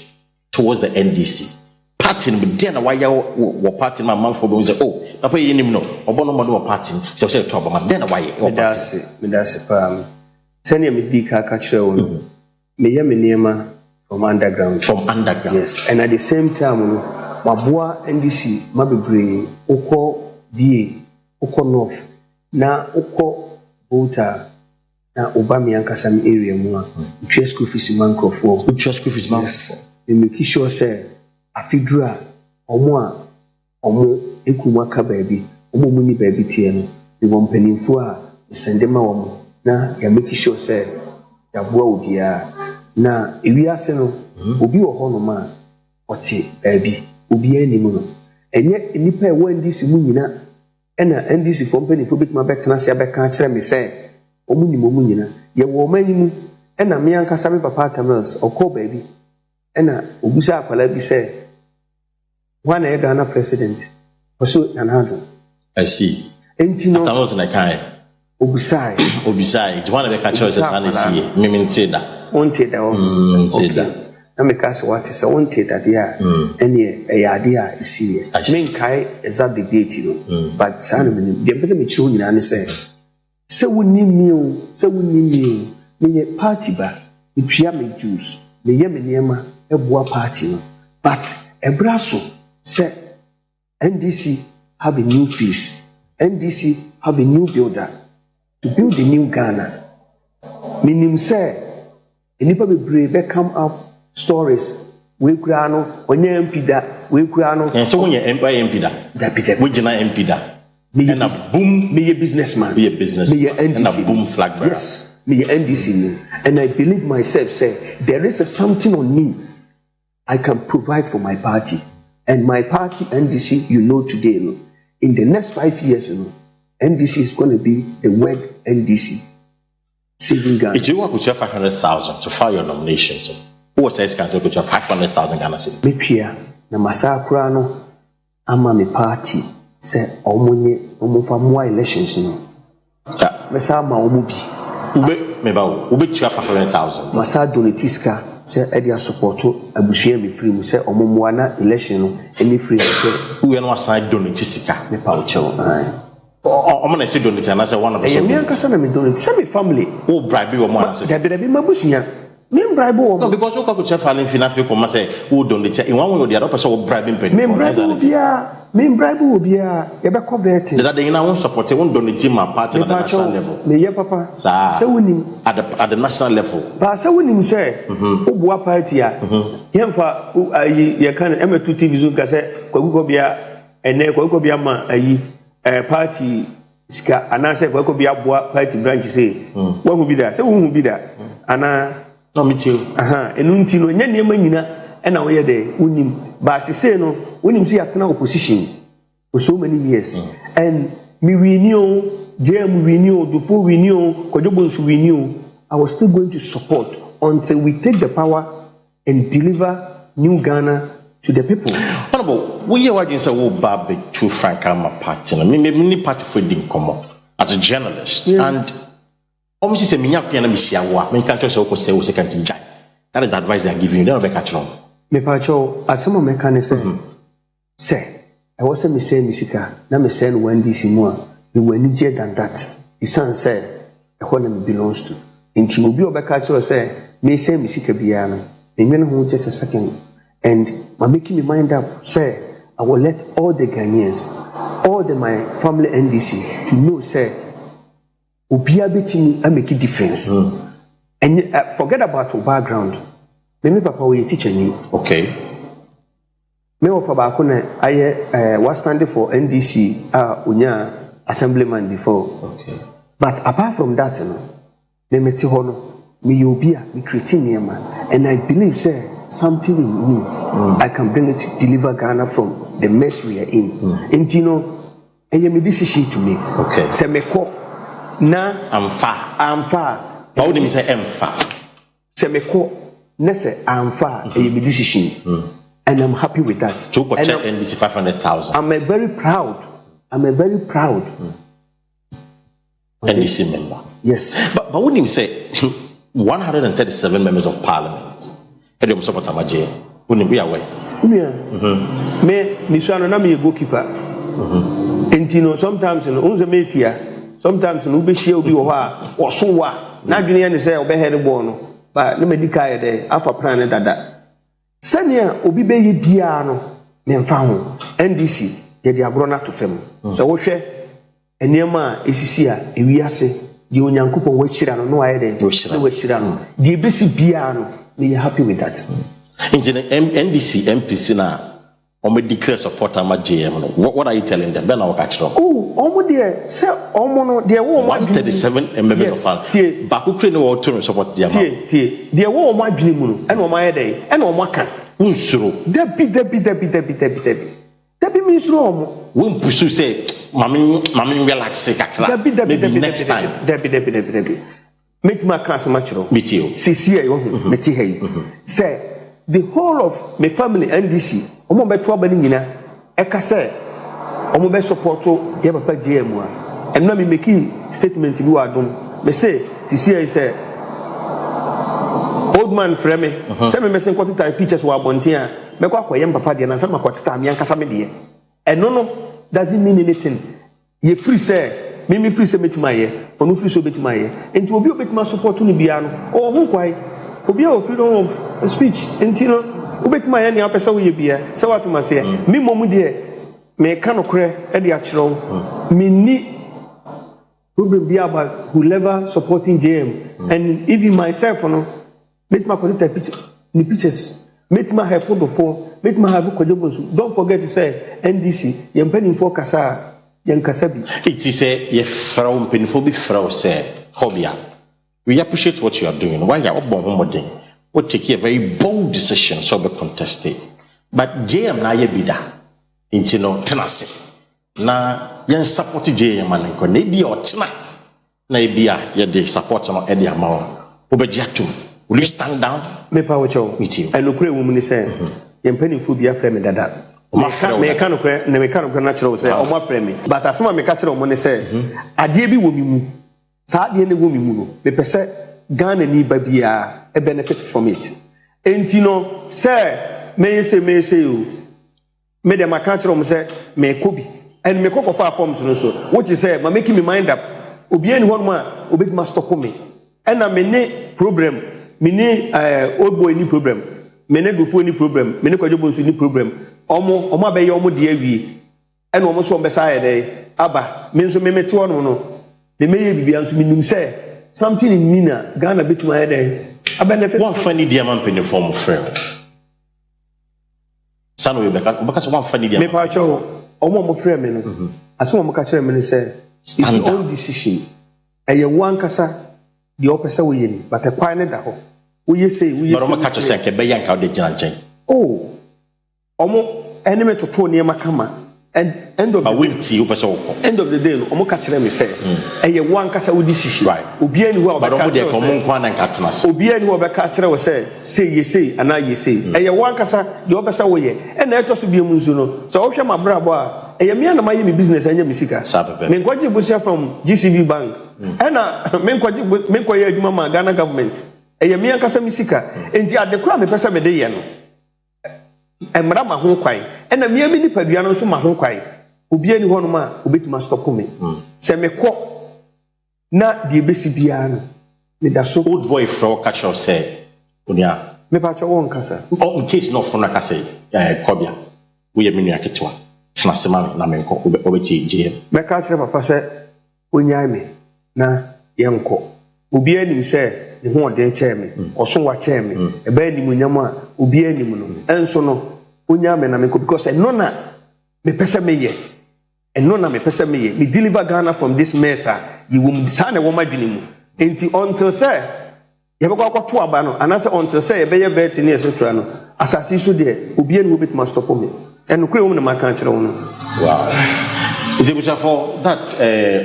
towards the NDC? Party then why you party my man for say oh papa you know obono party so say to about then why that's Senior Medika Kachel, me Yaminiema from underground. Yes, and at the same time, Mabua NDC, Mabibre, Oko, BA, uko north na uko Volta na Obama yankasa area mu a twa school fees man crofo twa school fees man e make sure say afidura omo ekuma ka baabi omo mu ni baabi tie no e won panimfo a sendema wo na ya make sure say ya boa obia na ewiase no obi wo ho no ma oti baabi obi animu no enye nipa e wo ndisi mu nyina ena ndisi fo panimfo bituma be kana se abeka kire me say omu ni mo mu nyina ye wo manimu ena me ankasa me papa Tamils okọ baabi ena obusa akwala bi say one a Ghana president also another I see entino Tamils na kai obusai it's one of the cultures that I see me nteda nteda na me ka se what is nteda dia ene e yade a isi me nkai exact the date no but san me de be me chiru nyina ne say se woni mi me ye party ba me pia me juice me ye me niema eboa party no but ebraso say NDC have a new face NDC have a new builder to build the new Ghana minim say enipa bebre be come up stories we kura no onye mpida we kura no so wonye mpida da pita we gina mpida and a boom me a businessman be a business me a NDC and a boom flag bearer. Yes me a NDC and I believe myself say there is something on me I can provide for my party and my party NDC you know today no in the next 5 years no NDC is going to be the word NDC saving Ghana. If you want to have 500,000 to file your nomination, so who says can say to have 500,000 Ghana cedis? Me pia na masakura no ama me party say omonye omofa mo elections no. Yeah. Me sa ma omo bi. Ube to have 500,000. Masa donatiska say e dia support abusua me free mu say omomo na election no any free say we no assign donatiska me pa ucho. I'm going to say donate and I say one of the me ankasa na me donate say me family who bribe you one answer. There be mabusunya. Me bribe wo. No because you go to filing financial come say who donate in one way or the other person will bribe him. Me bribe wo bia e be convert. That they now support won't donate my party at the national level. Me ye papa. Say wonim at the national level. Ba say wonim say oboa party a yemfa ye kan emetu TV zo ka say kwagugo bia ene kwagugo bia ma ayi party ska anase kwagugo bia boa party branch say wo hu bi da say wo hu bi da ana no me too enu nti no nya niam nyina e na wo ye de wonim ba sese no wonim si atena opposition for so many years and me renew jam renew do full renew kwadobonsu renew I was still going to support until we take the power and deliver new Ghana to the people. Honorable, we hear what you say wo babe too frank am party no me party for din come as a journalist and almost say minya kwa na misia wa me kan so ko say wo second jai that is the advice they are giving you don't be catch wrong me pa cho asema me kan say I was say me say misika na me say no NDC mu a me wani je than that isan say e ho na me belongs to nti obi obeka cho say me say misika bia no me nwene ho just a second and I'm making my mind up say I will let all the Ghanaians all my family NDC to know say Obia betimi I make a difference. And forget about your background. Me papa we teacher ni. Okay. Me of about I was standing for NDC unya assemblyman before. Okay. But apart from that me meti ho no me obia me creating niema and I believe say something in me I can bring it to deliver Ghana from the mess we are in. And you know me decision to make. Okay. Say me ko na I'm far. How would you say I'm far? Say me ko na say I'm far a decision. And I'm happy with that. To check NDC 500,000. I'm a very proud NDC member. Yes. But wouldn't you say 137 members of parliament? And you support Amaje. Wouldn't be away. Me so na me goalkeeper. And you know sometimes unze metia sometimes no be share obi wo ha wo so wa na dwene ya ne say obehede ball no ba na medical ye dey afa plan dada sania obi be ye bia no me mfa ho NDC ye dey agro na to fam so wo hwe enema esisi a ewiase de onyankopon wachira no no ayede na wachira no de besi bia no me happy with that. Into the NDC MPC na omo declare support am JM no. What are you telling them? Ben na catch them. Oh, omo de say omo no de wo 137 members of parliament. Baku kre no to support their man. Tie de wo omo adwene mu no e na omo ayede e na omo aka unsuro. Debi ministro omo won pursue say mami relax kakra. Maybe next time. Debi. Make my cancel match ro. Meet you. See here you meti hey. Say the whole of my family NDC omo beto abani nyina e ka say omo be support ye papa JM a and na me make statement bi wa dom me say see here say old man frame me say me mesen kwatu tie pictures wa bonten a me kwa koyem papa de na say makwatu ta me ankasa me de eno no doesn't mean anything ye free say me free say metima ye onu free so betima ye enti obi obetima support no bia no o ho kwai obi o freedom of speech enti no obetima ye ne apesa wo ye bia say what ma say me mom de me ka no kre e de a kire me ni problem bia about whoever supporting JM and even myself no metima quality pictures metima help do for metima have kwadobonsu don't forget to say NDC ye mpani for kasa it is a ye from penfobi frau say hobia. We appreciate what you are doing. Why you are born we take a very bold decision so be contested. But JM na ye bida. Inti no tenase. Na yen support JM man ko na bia otena. Na bia ye de support no e de amawo. Obeji atum. Will you stand down? Me pa wo cho. With you. I no kure wo mu ni say ye mpani fo bia frɛ me dada. Me ka no kure na me ka no kure na kyerɛ wo say o ma frɛ me. But asema me ka kyerɛ wo ne say ade bi wo mi mu. Sa de ne wo mi mu no me pese Ghana ni ba bia e benefit from it enti no say me say o me dem aka kire o say me kobi and me kokofa forms no so which is say ma make me mind up obi ani hon ma obi ma stop me and na me ne problem me ne old boy ni problem me ne dofo ni problem me ne kwadwobo nso ni problem omo abeye omo de awie and omo so be say dey aba me nso me mete wono no the mayor bibia nso minim say something in Mina Ghana betuma head a benefit one funny diamond in the form of friend sanu we because one funny diamond me pa cho omo friend me no aso mo ka kire me say it's your own decision e one kasa the opesa we yin but a kwai ne da ho we say but mo ka cho say ke be yanka de gina nchen oh omo enemy to to ne makama and end of the day no omo ka kire me say eye one kasa wo decision right obi ani wo ba ka kire omo nkwa na nkatena obi ani wo be ka kire wo say ye say ana ye say eye one kasa de obesa wo ye e na eto so bi mu nso no so wo hwe mabrabo a eye me na maye me business anya me sika me nkwaje busia from GCB bank e na me nkwaje adwuma ma Ghana government eye me ankasa me sika enti adekura me pesa me de ye no emra ma ho kwai ena me ami nipadua no so ma ho kwai obi ani ho no ma obetima stop me se me kɔ na de besi bia no me da so old boy from catch up say onia me pa cho won kasa in case no for na kasa kobia we ye menu aketwa tena sema na me nkɔ obeti je me ka kire papa se onya me na ye nkɔ obi ani se ne ho ɔden kyɛ me ɔso wa kyɛ me e ba ani mu nyam a obi ani mu no enso no onya me na me nkɔ because no na me pese me ye eno na me pese me ye me deliver Ghana from this mess you will sa na wo madwene mu enti until say ye be kwa to aba no anase until say ye be ye bet ni esetra no asasi so de obi ani wo bet must stop me eno kure wo na maka kire wo no wow it's a for that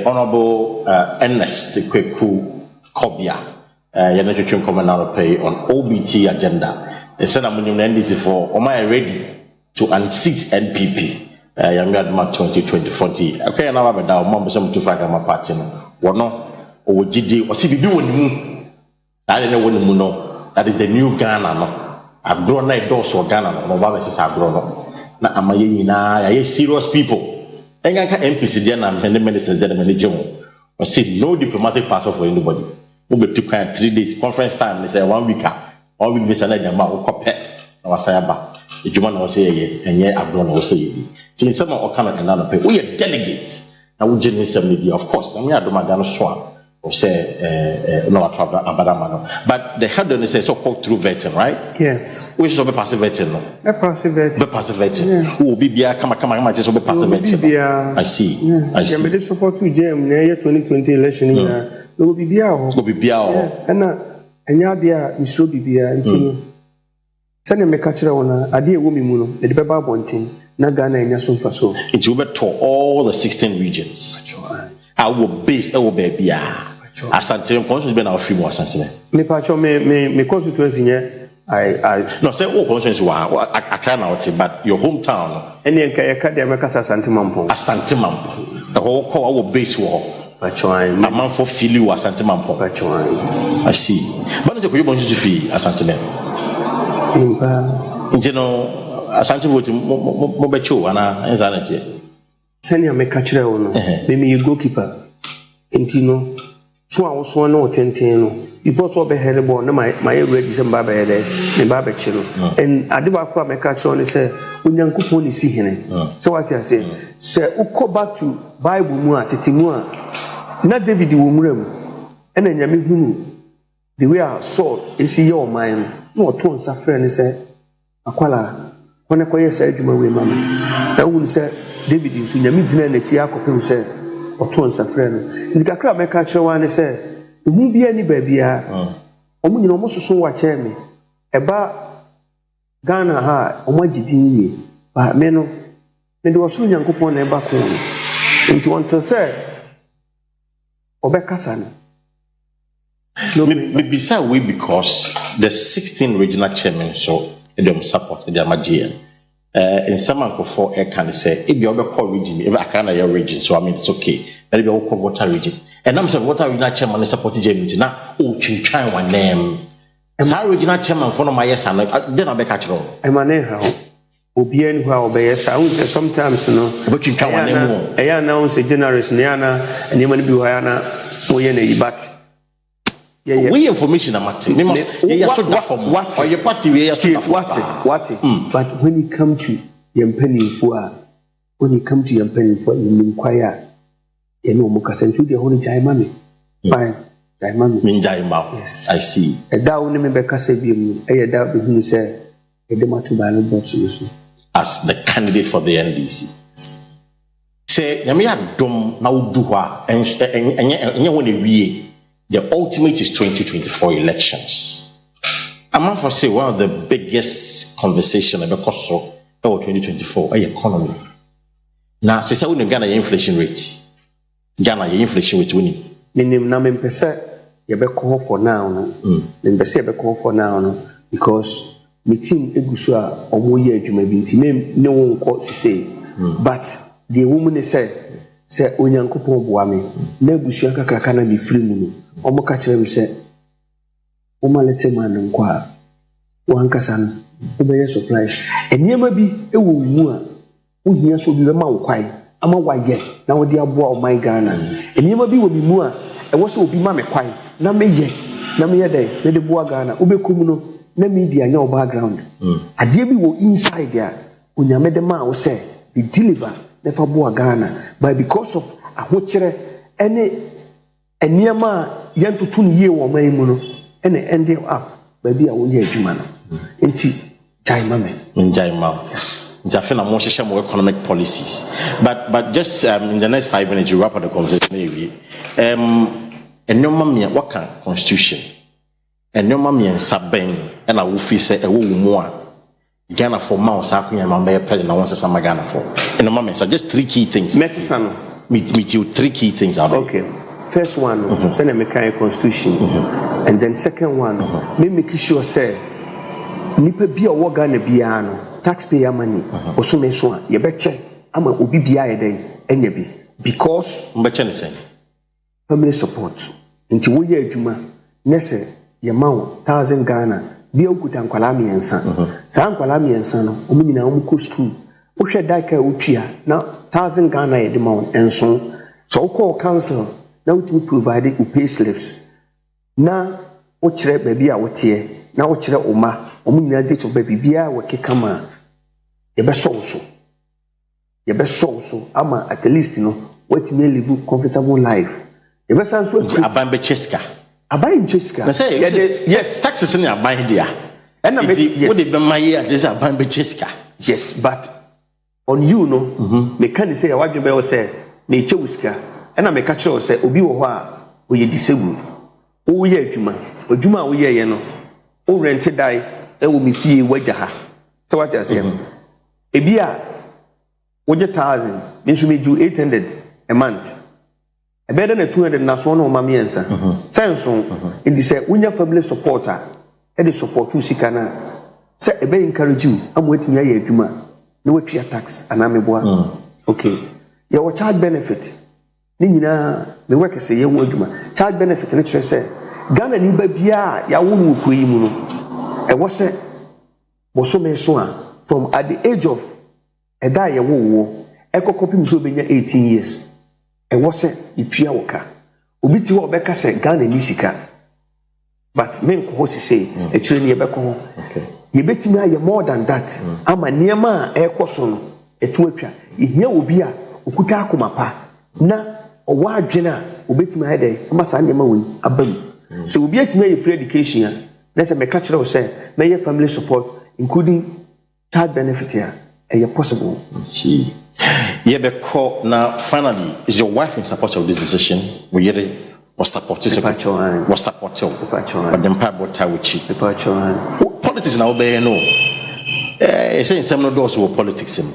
honorable Ernest Kweku Kobia you're not trying to come now pay on OBT agenda they said I'm in NDC for am I ready to unseat NPP Yamiadma 2020 okay now I'm down mom some to fight my party no wono o gidi o si bibi wonimu that na wonimu no that is the new Ghana no agro na do so Ghana no ba se agro no na amaye nyina ya serious people enganka MPC dia na many ministers dia na manage mo o say no diplomatic passport for anybody we be took 3 days conference time they say 1 week visa na jama wo kopɛ na wasaya ba ejuma na wo say ye enye agro na wo say ye tin sama o kana na no pe we delegate na wo genisem ni of course na me adomada no so a or say no abadama. But the head on say so called through vetting, right? Yeah. Which is a passive vetting, no? A passive vetting. Be passive vetting. Who be come just be passive vetting. I see. I see. Yeah, support to JM near 2020 election here. No be biao. Go be biao. Enya dia misro bibia nti. Sane me catch na ade ewo mi mu no, e de beba bonten na Ghana enya so mfa so. It will be to all the 16 regions. I will base e will be bia. Asante constituency be na free mo asante me. Me pacho me constituency nye I no say all constituency wa Accra na oti but your hometown eni enka ye ka de meka Asante Mampo. Asante Mampo. The whole call our base war. Pacho ai. A man for fili wa Asante Mampo. Pacho ai. I see. But say ko you bonju fi Asante me. Impa. No Asante vote mo be cho ana enza na tie. Sani ameka kire wo no. Me you goalkeeper. Enti no so a wo so na o tenten no. Before to be head ball na my ready some baba here me baba chiro and adiba kwa me catch on say onyankopon ni si hene so what you say uko back to Bible mu a tetimu a na David wo muram na nyame hunu the way I saw isi your mind no to nsa frɛ ne say akwala kone koye say adwuma we mama na wo say David nso nyame gyina na chi akopem say oto nsa frɛ no ndikakra me catch one ne say who be any baby? Omu almost so watch me. Eba Ghana ha omagidi ye. But me no me do so nyankopon na eba ko. Nti want to say obekasa no. Me beside we because the 16 regional chairmen so them support the Amajian. In some uncle for can say if you call region, if I can your region, so I mean it's okay. But if you call water region. And I'm saying, what are regional chairman support Jamie? Now, oh, try one name. As our regional chairman for my yes, and then I'll be catching on. I'm a name how. Obien who obeys. I would say sometimes, you know, but you can't one name. I announce a generous Niana and you want to be Huyana, Oyene, but we information I'm at. We must, what or your party, we are what? But when you come to Yampenny for, when you come to Yampenny for, you inquire. No mukasentu de honi jaimami fine jaimami min jaima yes I see e da woni me be kasa bi mu e da be hunu se e de matu ba no box so as the candidate for the NDC say nyame adom na wodu ho a enye woni wie the ultimate is 2024 elections. I'm for say one of the biggest conversation about so 2024 economy now say say we Ghana inflation rate Ghana your inflation rate winning. Minim na mempese ye be call for now no. Mempese ye be call for now no because me team egusu a omo ye adwuma bi nti ne won ko sise. But the woman say onyankopon boa me na egusu akakaka na me free mu no. Omo ka kire me say o malete man nko a wankasa no o be surprise. Eniema bi ewo mu a wo hia so bi be ma wo kwai. Ama waye na wodi aboa o my Ghana enima bi wo bi mu a e wo so obi ma me kwan na me ye dey me de boa Ghana obekum no na media nya o background ade bi wo inside ya onyame de ma wo say be deliver never boa Ghana but because of ahokyere ene eniema yentoto ne ye wo man mu no ene end up baby a wo ye adwuma no enti jaima me jaima yes Jafina more more economic policies. But just in the next 5 minutes, you wrap up the conversation. Maybe. And no mammy, what can constitution? And no mammy and Sabine, and I will say a woman more. Ghana for mouse, I can remember president. I want to say Ghana for. And no mammy, so just 3 key things. Messi, meet you 3 key things. Okay. First one, send a mechanic constitution, and then second one, me make sure say, nipa bi owo Ghana bia no. Taxpayer money also me so ye beche ama obi bia ye den enya bi because mbeche ne say family support nti wo ye adwuma nese ye ma 1000 Ghana bia okuta nkwala miensa sa nkwala miensa no omu nyina omu ko school wo hwe daka otua na 1000 Ghana ye de ma enso so wo call council na we provide you pay slips na wo kire ba bia wo tie na wo kire oma omu nyina de to ba bia wo kekama ye be so ama at least no what may live comfortable life. Ever since what Abambe Cheska. Abai Cheska. Yes, taxes in your mind there. And what is my year? This Abambe Cheska. Yes, but on you no, me can't say what you will say, nature whisker, and I make a choice say, Obi wa, we are disabled. Oh, yeah, Juma, we are, you know, oh, rented die, it will be fee wajaha. So what I say, Ebia, what 1,000 means we do 800 a month. A better than 200 national mammy answer. Science in this when family supporter, and the support you see can say a bay encourage you. I'm waiting here, Juma. No peer tax, and I'm a boy. Okay, your child benefit. Nina, the worker say, you will do child benefit. Lecture say, Ghana ni babia, ya won't go imuno. And what's it? Was so many from at the age of a die a war, echo copy so be 18 years. And what's it? If you are Ubiti wa beka say Ghana nisika. But men what say, a train ye beko. You bet me I more than that. I'm a nearma air coson, a twitcher. Here will be a ukuta kumapa. Na or wide jenna, ubit my head, a masanya win, a bum. So we be at me free education. Let's a catcher say, may your family support, including child benefit here, and you're possible. Yeah, but now finally, is your wife in support of this decision? We was supportive. Was supportive. But then politics now be no. Saying some no doors were politics him.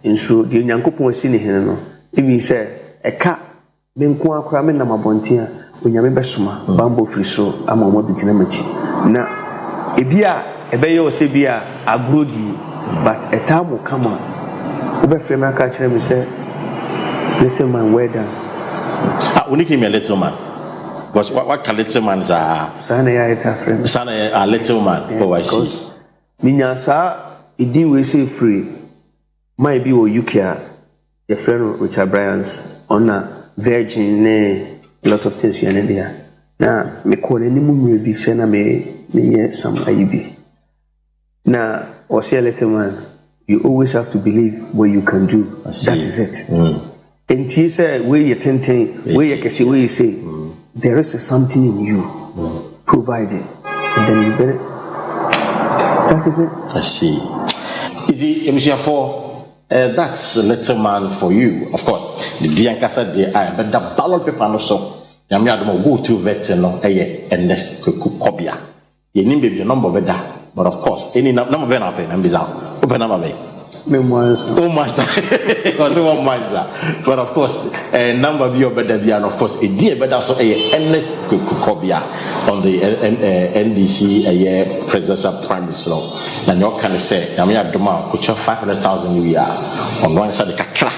In truth, the young couple was seen here no. If he said a cat, then kwa kramen na mabontia, when you remember suma, bamboo free so, I'm on what the genamachi. Now, Ebia, Ebeyo Sebia, a grody, but a time will come on. Ube frame catch them say, little man, where down. When you came a little man. Because what can little man are? Sana ya ita friend. Sana a little man. Oh, I see. Minyasa, idi we say free. Might be or UK, your friend Richard Bryans on a virgin, a lot of things here and there. Now, me call any mummy be send me some IUB. Now, or say a little man, you always have to believe what you can do. That is it. And he said, where you thinking, where you can see, where you say, there is something in you provided, and then you get it. That is it. I see. That's a little man for you. Of course, the Diankasa de I, but the ballot paper also. Yamia don't go to vet no and next Kobia. You name baby number of that, but of course, any number of pen and bizarre. Open number. Memoirs. Oh my but of course, a number of you better and of course a dear but also a endless Kobia on the NDC a year presidential primary law. And you can say, I mean, I do my put 500,000 a year on one side of the Kakra,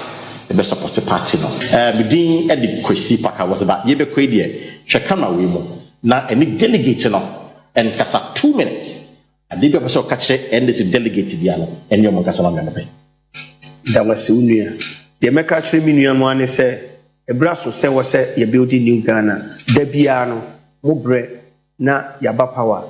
the best supported party. No, Medin and the Kwesi Paka was about Yebe Quadia, Shakama Wimo. Now, any delegate and Kasa 2 minutes. I did a special catch and this is delegated Yano and your Mancasama member. That was Unia. The American Treminian one say, a brass will say, was say, you're building New Ghana, Debiano, Mobre, na Yaba power,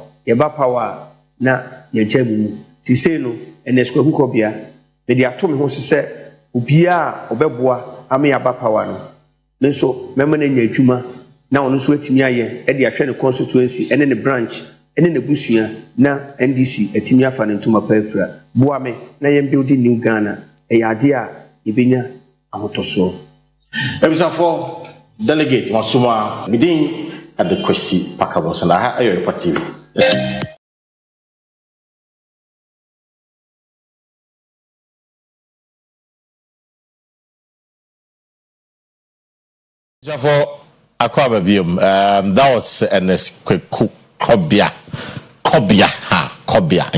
na Yajemu, Siseno, and Escobia. The atomic was to say, Ubia, Obebua, Ami Yaba power. Then so, Memon Juma, now on sweating Yaye, Eddie Ashana constituency, and then the branch. And in the Bushia, na NDC, a Timia fan into my peripheral. Boame, na yem building New Ghana, a idea, Ibinya, Amotoso. Episode 4 delegate Masuma, Medin at the Kwesi Pakabos, and I hear Oyerepa TV. For Akua Asiedua, that was an quick Kobia, and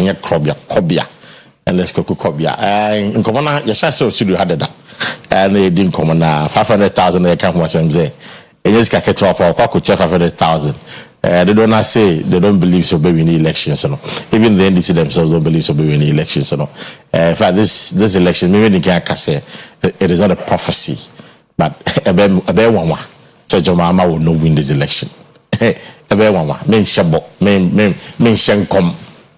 yet Kobia, and let's go Kobia. And Commander, yes, I saw studio had that, and they didn't come on 500,000. They come once and say, and yes, get to our could check 500,000. They don't say they don't believe so baby in the elections, you know. Even the NDC themselves don't believe so baby in the elections, you know. In fact, this election, maybe they can't say it is not a prophecy, but a bear one. So your mama will not win this election. Men shabo, men shenkom.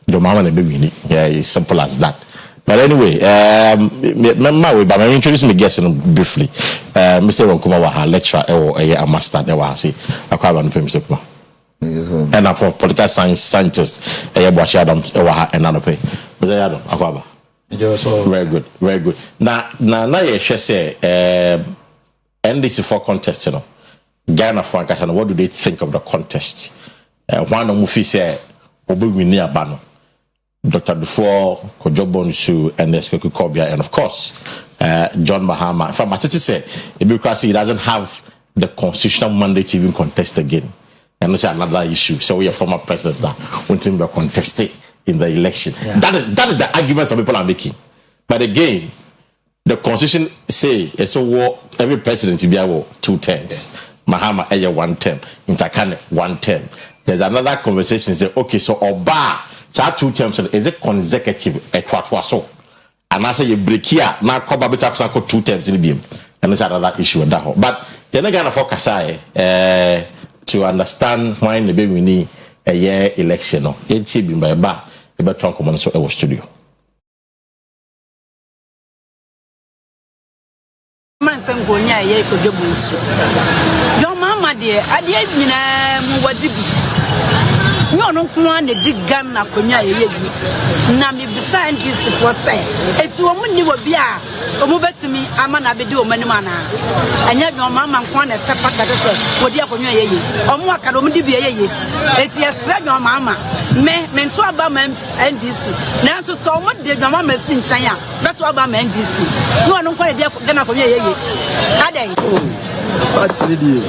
Your mama will be winning. Yeah, it's simple as that. But anyway, but I introduce me guest briefly. Mr. Ronkuma was a lecturer or a master. There was Akua Asiedua. And for political science scientist, a watch Adams and Anope. Mr. Adam Akua. Very good, very good. Now you should say, NDC4 contest, Ghana for what do they think of the contest? One of Mufi said, Obi Bano, Dr. Dufour, Kojobonsu, and Eskeku Kobia, and of course, John Mahama. From Matiti said, because he doesn't have the constitutional mandate to even contest again. And that's another issue. So we are former president that won't even contest it in the election. Yeah. That is the argument some people are making. But again, the constitution say it's a war. Every president will be able 2 terms. Mahama 1 term. Intakane 1 term. There's another conversation. Say okay, so Oba that 2 terms is it consecutive? So, and I say you break here now. Koba better 2 terms in the beam, and there's another issue in that. But you're not gonna focus to understand why the baby we need a year election. No, it's been by bar. About talk on so our studio. Man sangonya ye ko debunsu. Your mama dear, adie nyina mu wadibi. No no kwa na digan na konya ye na me bisa ndisi for say. Eti wo mu ni wo bia, o mu betimi ama na bedi o mani mana. Anya your mama kwa na sepata de say, wo dia konya ye. O mu aka do mu di bia ye. Eti yesra your mama. Me nto aba ma NDC na nso so mo de dwama ma si nchan a beto aba ma NDC no no kwa de gana ko ye adai party leader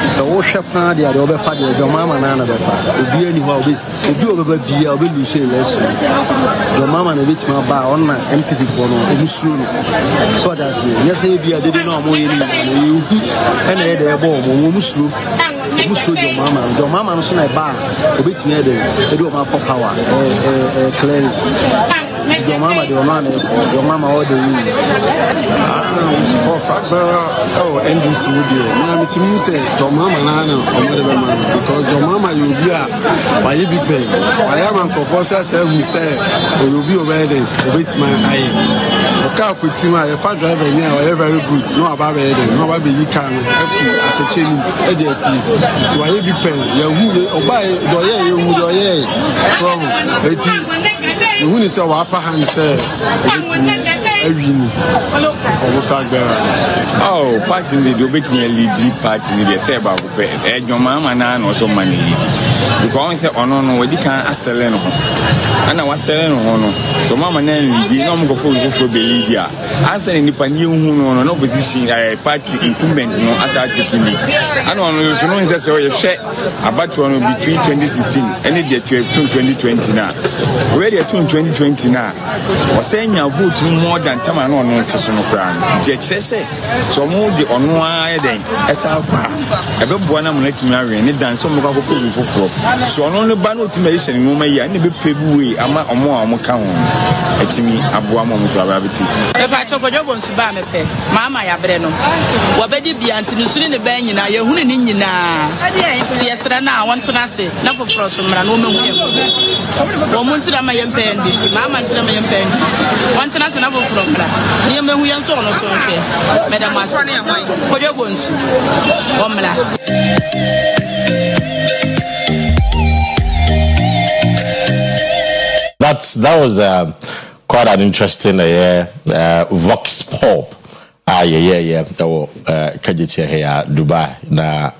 so wo hwepa de obe fa de dwama ma na be fa obi ani ho obi obe bia obe lose election dwama ma na betima ba on na MPP for no emusuro no so that yes e bia de no mo ye ni na ye hu e na ye de ebo mo musuro Musro your mama no so na ba obetimi ede o ma for power clearly your mama the one your mama all the way for fact NDC would be na me timi say your mama na o mo de be man because your mama you be why you be pay why am confusion say we say you be over there obetimi aye o ka kwatima your father driver ni are very good no aba be there no aba be yi car no afi acheche ni e dey fi ti why you be pay ya hu oba do ye so eti who ni say wa pa han say obetimi awini for fact there party ni do betimi lead party ni dey say ba ko pe edwoma ma na no so man lead because say ono no we di kan asele no ana wasele no no so mama na lead no mo go for be lead a asele ni pa ni hu no no position party incumbent no asa take lead ana ono so no say say we hwe abatu no between 2016 and the 2020 na we dey 2020 na wasenya vote more than time no no te so no kra je kire say so mo de ono aye den esa kwa ebe bo na mo na timi awe ni dan so mo kwa foforo so ono no ba no timi aye no ma ya ni be pebu we ama omo ka ho etimi aboa mo so aba beti e ba to gojo bonsu ba me pe mama ya bre no wo be di bia ntini suri ne ba nyina ye hunu ni nyina ti yesra na wontena se na foforo so mra no mehu ye wo mo ntira ma ye mpe ndisi mama ntira ma ye mpe ndisi wontena se na foforo mra ni mehu ye nso no so hwe madam as gojo bonsu wo mra. That was quite an interesting vox pop. Yeah. Kajiti here Dubai na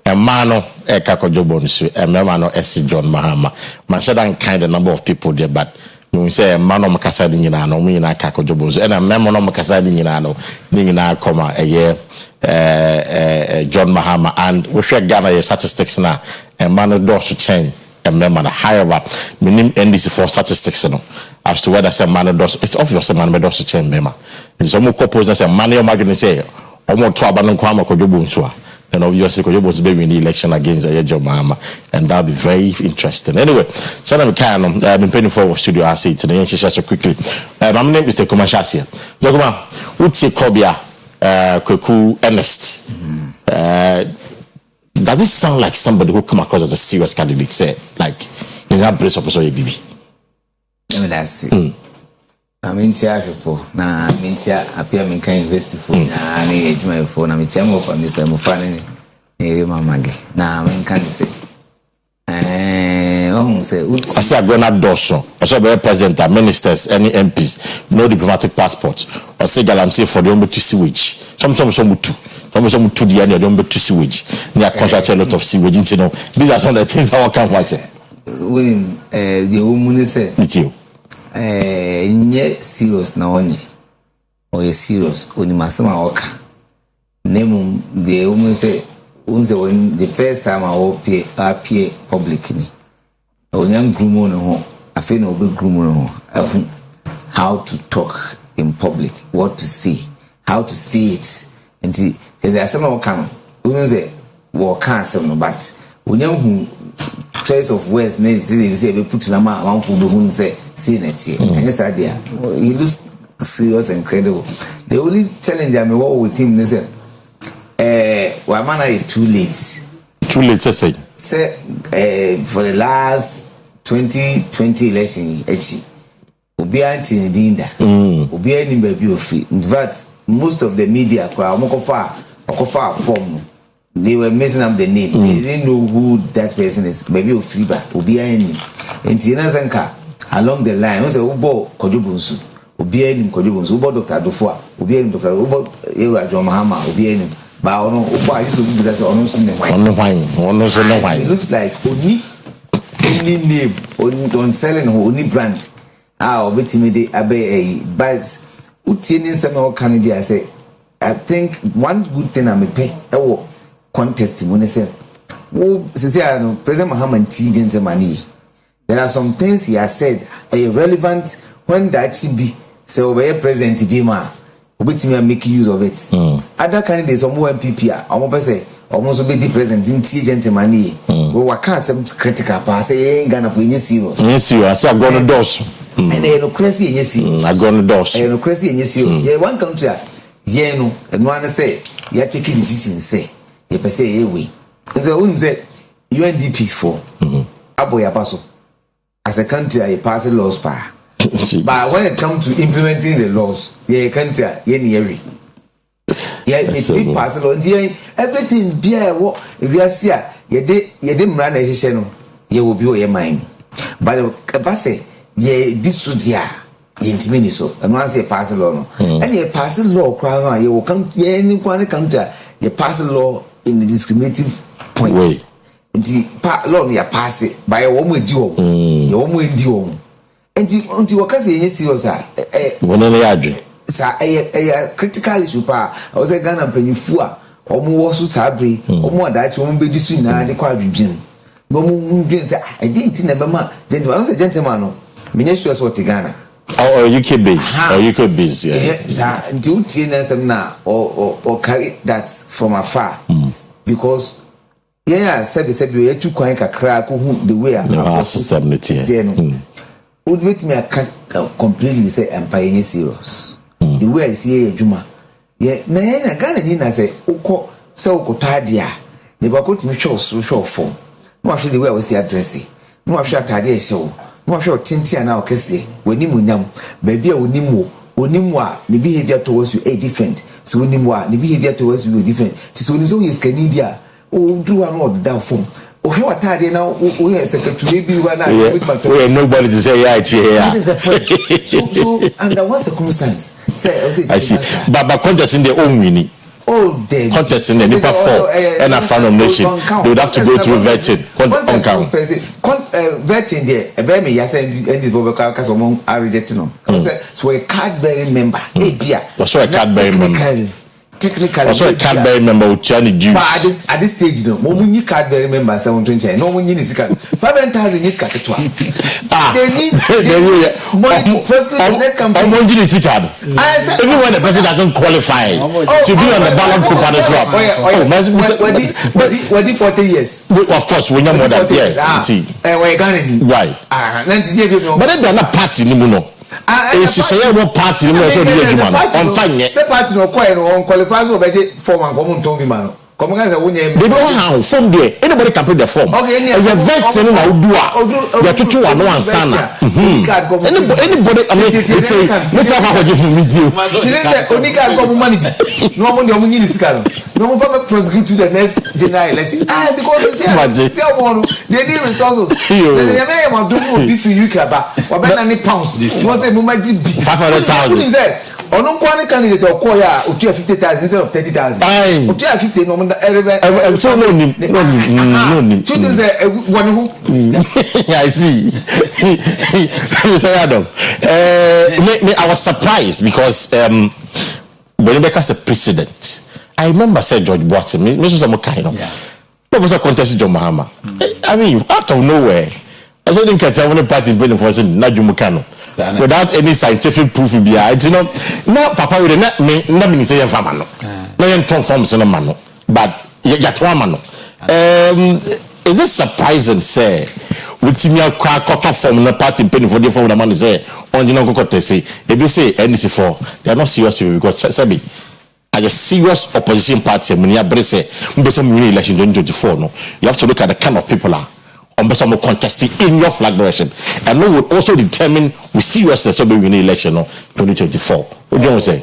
emano kakojobonsu emano esi John Mahama. Man said that kind of number of people there, but we say emano makasa di nyina no mi na kakojobonsu and emano makasa di nyina no ni nyina koma John Mahama, and we share Ghana statistics na emano dosu change. Remember, however, minim NDC for statistics, as to whether some man does. It's obvious a man does change, Bema. It's almost couples that say, money or magazine say, almost 2 abandoned Kwama Kojobuntua. Then obviously, Kojobos baby in the election against Ayejo Mahama, and that'll be very interesting. Anyway, so I'm been paying for our studio. I say today, and she so quickly. My name is the Commercial here. Zoguma, what's your Kobia, Kweku Ernest? Does it sound like somebody who come across as a serious candidate? Say, like, in that brace of so BB. That's it. na mentia hwepo na mentia apia menka invest for na ne ejuma for na mentia mo for Mr. Mufane ne mamage na menka ne se on say uti asa gona doso asa be president and ministers any MPs no diplomatic passport or say galam say for them to sewage some to the end don't be to sewage near construct a lot of sewage you know these are some of the things that can why say when the woman say with you nye serious na onye or serious oni masama oka name the woman say when the first time I appear publicly onyam grumo no ho afi na obe grumo no ho how to talk in public, what to say, how to say it. And there's some come we say what can't say no, but when you choice of words they say we put na ma one for the say that here. And yes idea he looks serious and credible. The only challenge I may work with him is why man are too late say for the last 2020 election obi anti ndinda obi ani baby ofi. In fact most of the media okofa form they were messing up the name. They didn't know who that person is. Baby ofi ba obi ani enti na zanka along the line we say ubo kodubunsu obi ani kodubunsu ubo Dr. Adofo obi ani Dr. ubo Ewa John Mahama obi ani ba ono ubo ayi so bi that say ono sin ne why it looks like only name on selling only brand obetimi de abe but utini nsem o kan dia say I think one good thing am pay ewo contest mo ne say wo say no President Muhammad Tijente mani there are some things he has said relevant when that should be say obey president bi ma obetimi make use of it. Other candidates omo MPP omo pe say omo so be the president Tijente mani we waka some critical pa say Ghana for any serious say go no dos and no crazy anyesi I go no dos no crazy anyesi yeah one country yeah no and one say you take decision say you per say we so when say UNDP for aboya baso as a country I pass laws pa but when it comes to implementing the laws yeah country yeah near yeah it be pass law everything be what if you see you dey mra na ehye no ye obi o ye man but ba say ye disudia intimi so and once ye pass law no and ye pass law kwa ye will come ye ni kwa ne counter ye pass law in the discriminative point the law ya pass it by a woman di wo ye wo di wo enti wakase ye serious wona le adwe sa critical issue pa o say Ghana panyifu a omo wo so sabre omo adachi omo be disu na de kwa adwudwin no mo ndwen say I didn't na be ma gentleman say gentleman no menye sure so Ghana or UK based yeah sa nti utie na sem na or carry that from afar because yeah sabi you too kwan kakra ko hu the way our system net here would wait me completely say empire serious the way I see ejuma yeah na Ghana ni na say ukọ say ukotadia ne ba ko timi show form no ahwe the way we see address no ahwe atade e show no ahwe otintia na okese wani munyam ba bia onimu a the behavior towards you different so onimu a the behavior towards you different so onimu so is Canada o do an order down form o he watade na o he secretary bi wa na we nobody to say yeah here that is the point so under what circumstance say I see but contest in their own winning they contest in the Nipa 4 and a fan nomination they would have to go through vetting vetting there a me yes and this vocal cause among are rejecting them so a card bearing member so a card bearing member technically also a card bearing member with Chinese Jews but at this stage no money card bearing member 720 no money is 500,000 is cut they need money to prosecute the next campaign even when the person doesn't qualify to be on the ballot paper as well what 40 years of course when you're more than right but then they're not party anymore she say what party no so be adwuma on fanye say party no qualify so be form and come to be man come on, guys, they don't have form there. Anybody can put the form. Okay, your vets in our do. You're to one one sana. Anybody, I mean, it's a let's have a give me you. Only can come money. No one your money is called. No one from prosecute to the next general election. Because they need resources. They may want to be for you, Kaba, or better than pounds. Was a moment 500,000. Or no one candidate or choir, or 50,000 instead of 30,000. Fine. Or 50 no I'm so no need. Children say one who I see. Mr. Adam, I was surprised because when you became a president, I remember said George Boatin, Mr. Samokaino. There was a contest John Mahama. I mean, out of nowhere. I didn't catch one party building for Najumukano without any scientific proof. You know, now Papa would not mean say a famano. No, you transform Senamano, but Yatwamano. Is it surprising, say, with me a crack off from the party penny for the phone the man say, on the Nokote say, if you say anything for, they are not serious because Sabi. As a serious opposition party, when you have election 2024, no, you have to look at the kind of people are. On some contesting in your flag direction, and we will also determine with seriousness of the election 2024. What do you say?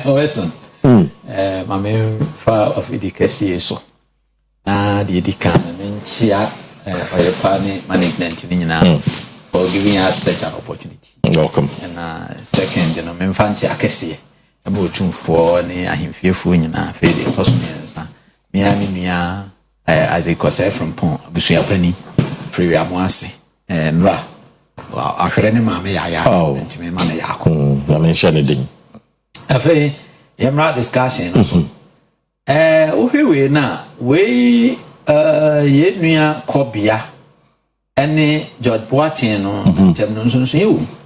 Listen, my main file of education so the education share Oyerepa management for giving us such an opportunity. Welcome. And second, main fancy akesi about 2 for ne ahimfefu nyina fe de toso me as a cause from Pont, Busia Penny, free Amoasi, and Ra. Well, I heard any mamma ya, and to me, money. I mentioned it. A fay, Yamra discussion also. Here we now, we Yednia Cobia, any George Boatin on Temnon.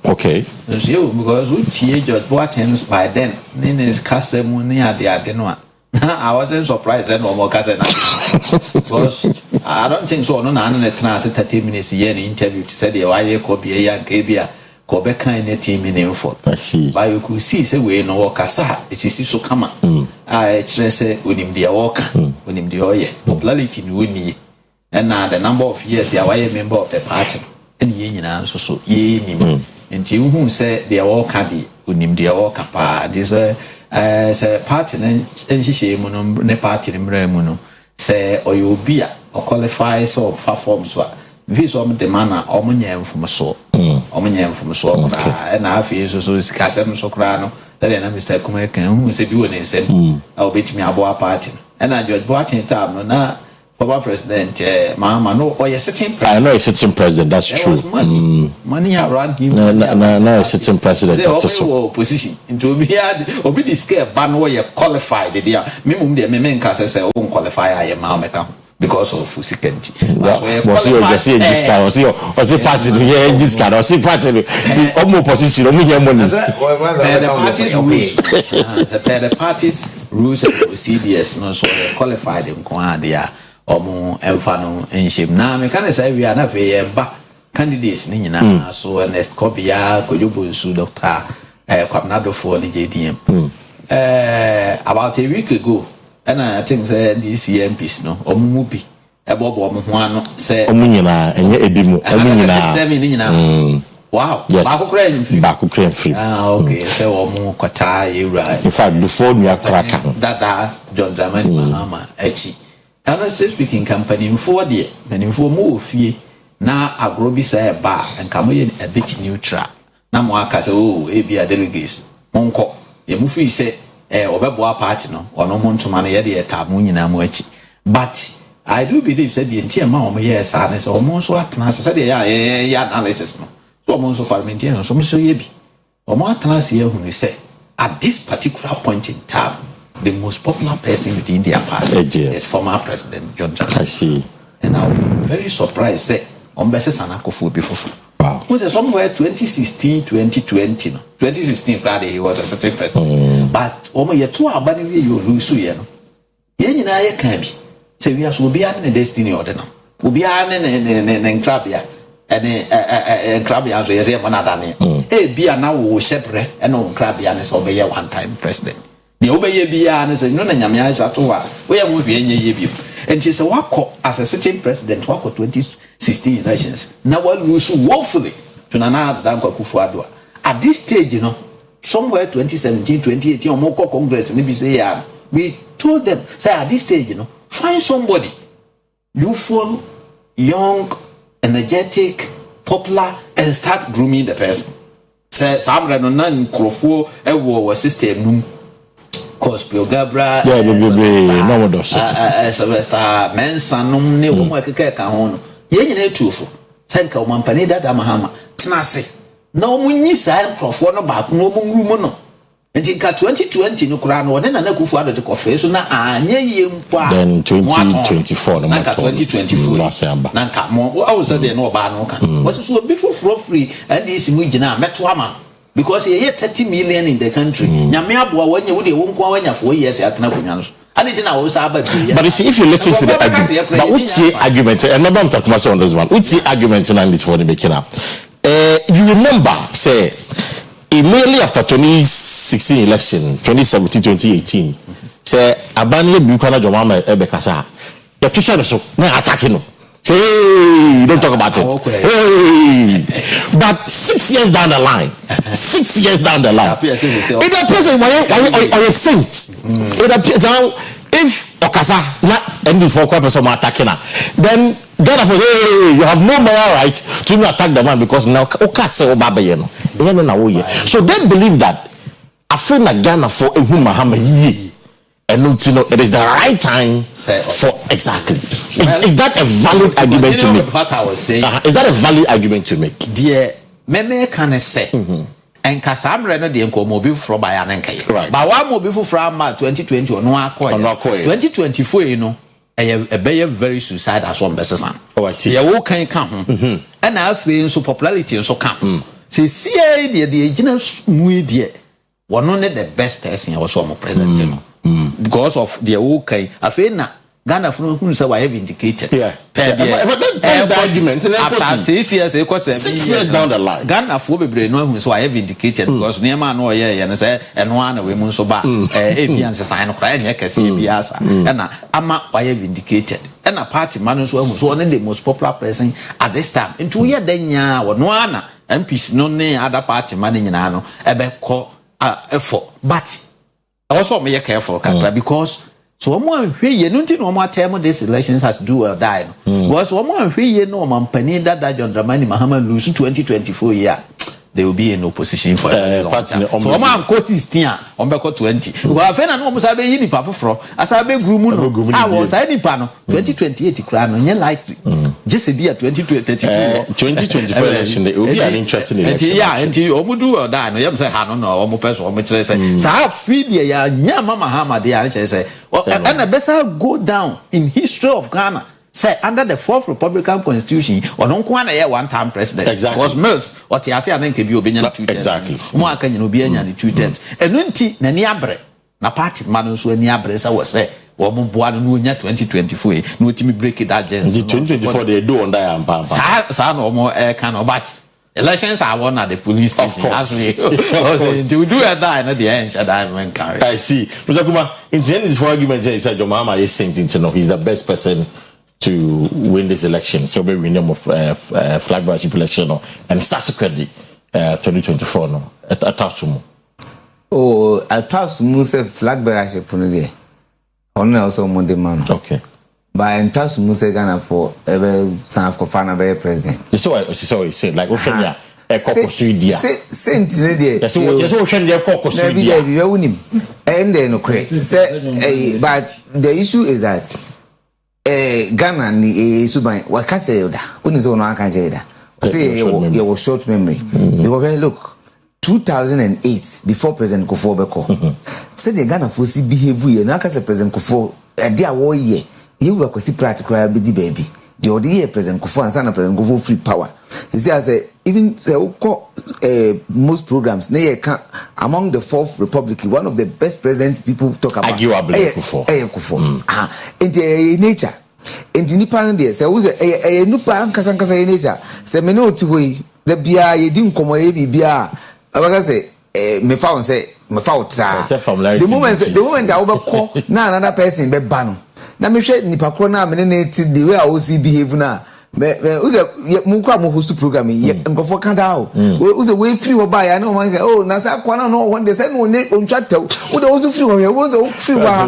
Okay, because we see George Boatin by then, Nina's Casamunia, the Adenoa. I wasn't surprised that no more cousin because I don't think so. No, no, 30 minutes here in interview to say the why could be a young Kabia, Quebec in a team in info. I see. But you could see, say, we no walk as it is so come. I say, with him the walker, with him the oye, popularity in Winnie, and now the number of years you are a member of the party, and ye answer so ye, and you who say they are all candy, with him the walker, this as a party and she ne party in Bremuno say or you be or qualify so far forms what visa the manner omnium from a soul omnium from a soul and I feel so is Casam Socrano that I Mr. Comecan who said you and said I'll beat me about party and I just bought in time no former president Mama no or you're sitting I know a sitting president that's true money around him no a sitting president that's a position into be had or be the scare ban where you qualified the dear minimum the men can say won't qualify I am Malmeka because of Fusikenti. Was you see this guy or see party here this guy or see party see almost position only here money the party's rules and procedures no so qualified in Koadia Omo Elfano and Shim. Now, me can say we are not very candidates, Nina, so and Escobia, Koyubu, Doctor Quamnado for the JDM. About a week ago, and I think this MPs no, or Mubi, a Bob Omuano, say Omunina, and Ebimu, Omunina. Wow, yes, back Ukraine free. Okay, so Omu Kata, you right. In fact, before we are cracking, that John Dramani Mahama, Echi. Honestly speaking, company in 4 days, and in 4 more fee, now a groby say a bar and come in a bit neutral. Now, Moaka say, oh, a be a delegates. Monko, the movie say, Obeboa party no, or no monto money at the Tamunina Moechi. But I do believe that the entire mamma, yes, honest, almost what Nasa said, yeah, analysis no. So, almost of parliamentarian, so Mr. Yebi, or more trans here when we say, at this particular point in time, the most popular person within their party is former President John Jackson. I see. And I'm very surprised that on basis Anakofo before. Wow. Was somewhere 2016, 2020. 2016, he was a certain president. But over your 2 abandoned you lose you. Yen I can be. Say we will be an destiny order now. We'll be an crabia and crabia as a monadani. Hey, be a now shepherd and on crabia is over 1 time president. the obey bia and say no na nyame ayesa to wa we am we enye ye bi and she say wako as a sitting president wako 2016 elections now we lose woefully to Nana Akufo-Addo at this stage somewhere 2017 2018 omoko congress maybe say we told them say at this stage find somebody youthful, young, energetic, popular and start grooming the person say samra no na nkrofo ewo system num Kospio Gabra no one does Sylvester Mensanum ne wo akeka ka ho no ye nyina tuofo senka o mampane dada mahama tenase na o munyi sa nkrofo no ba ko no mungru no nti ka 2020 no kura no ne na Akufo-Addo de kofe so na anya ye mpo a then 2024 no na ka 2024 na ka mo o say de no ba no ka was so be for free and this mu gina meto ama because he had 30 million in the country. Nyame aboa wanya wo de wo nko wanya 4 years atena konwa no. Ade ti na wo sa ba bi. But you see, if you listen to the argument, but what's the argument? And maybe I'm on this one. What's the argument and it's for the making up? You remember, say, immediately after 2016 election, 2017, 2018, say Abanye Bukana Jomama Ebekasa. The two so na attacking no. Hey, don't talk about it. Okay. Hey, but 6 years down the line, 6 years down the line, it appears or a saint. It appears now if Okasa not end before quite person attacking her, then Ghana for hey, you have no moral right to even attack the man because now Okasa Obaba so they believe that I feel like Ghana for a human ye. And it is the right time for exactly. Is that a valid argument to make? What I was saying. Is that a valid argument to make? Dear, me can say. And Cassandra no de nko be from by an enkai. Right. But one mo be from 2020 or no akoi. 2024 a very suicide as one person. Oh, I see. Yeah, wo kan come. And I feel so popularity so come. See the general mu die. One not the best person was so present. Because of the okay, I feel na Ghana from who say why have indicated. Yeah. But that's the argument. After 6 years, 6 years down the line. Ghana for be no who so I have indicated because near man no and say and one we mun so ba ebian say sign cry nya kase biasa and ama why have indicated. And a party man so one the most popular person at this time. Into year then ya no ana MPs no ne other party man nyina no ebe ko effort but also be careful because so one way no no more term this elections has do or die because one way no man penny that John Dramani Mahama lose 2024 year they will be in opposition for a long time. So man quote 16 on be 20 because I no mo sabe yi nipa foforo asa be grumu no I was I nipa no 2028 kra no nye likely just be at 2032 2024 election it will be an interesting election. Yeah, and omo do or die no yam say ha no omo person omo kire say sa free there ya nya mama Mahama dey and say and the best go down in history of Ghana. Say under the 4th Republican Constitution, or don't want a one-time president. Exactly. Because Mills, or Tiasi, and then can be obedient 2 terms. Exactly. More can you be any 2 terms. And Nunti, Naniabre, na party manus when Niabre, I was say, or Mumbuan, no 2024, no to me break it that just. The 2024 they do on that and pampa. Son or more air can or but. Elections are won at the police station. Of course. To do a die at the end, I carry. I see. Mr. Kuma, in the end, this argument is that your mama is saying to know he's the best person to win this election. So we win them of flag bearership election and subsequently 2024 no at Asumu. Oh, at Asumu say flag bearership no there. Only also Monday man. Okay. But in Asumu say Ghana for ever San Kofana be president. This is what he said. Like Oshenya Ekoko Say there. Yes, Oshenya Ekoko Suidia. We win him. And then okay. Say but the issue is that Ghana ni suban wa can't say that. Uni so no can't say that. Say you was short memory. Because look 2008 before President Kufuor beko. Say the Ghana for see behave na ka say President Kufuor dey awo ye. You go see practical be baby. The other year President Kufuor and Sana President Kufuor free power. You see I say even say most programs among the 4th Republic one of the best president people talk about Kufuor. And nature and nipa there say who say nupa ankasa nature say me no ti we the bia ye di nkomo ye bibia abaka say me found say me fauta. The moment I overcall na another person be bano. Na me hwe nipa kro na me ne ti the way I will see behave na. Me uze mu kwa mu host program ye nkofo kanda o. Uze we free wo buy na o man oh na sa kwa na no one dey say no on chat o. Uze wo free wo ye wo free wa.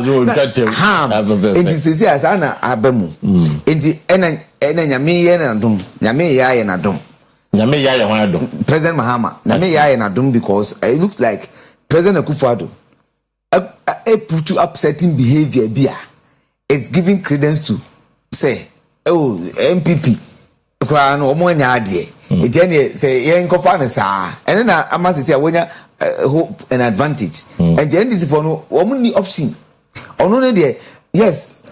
Enti sisi asa na abamu. Enti ena nyame ye na dum. Nyame ya ye na dum. Nyame ya ye wan dum. President Mahama. Nyame ya ye na dum because it looks like President Akufo-Addo put to upsetting behavior bia. It's giving credence to say oh MPP kwa no omo nya ade e je ne say yen kofa ne saa ene na amase say wonya hope and advantage and the NDC for no omo ni option ono ne de yes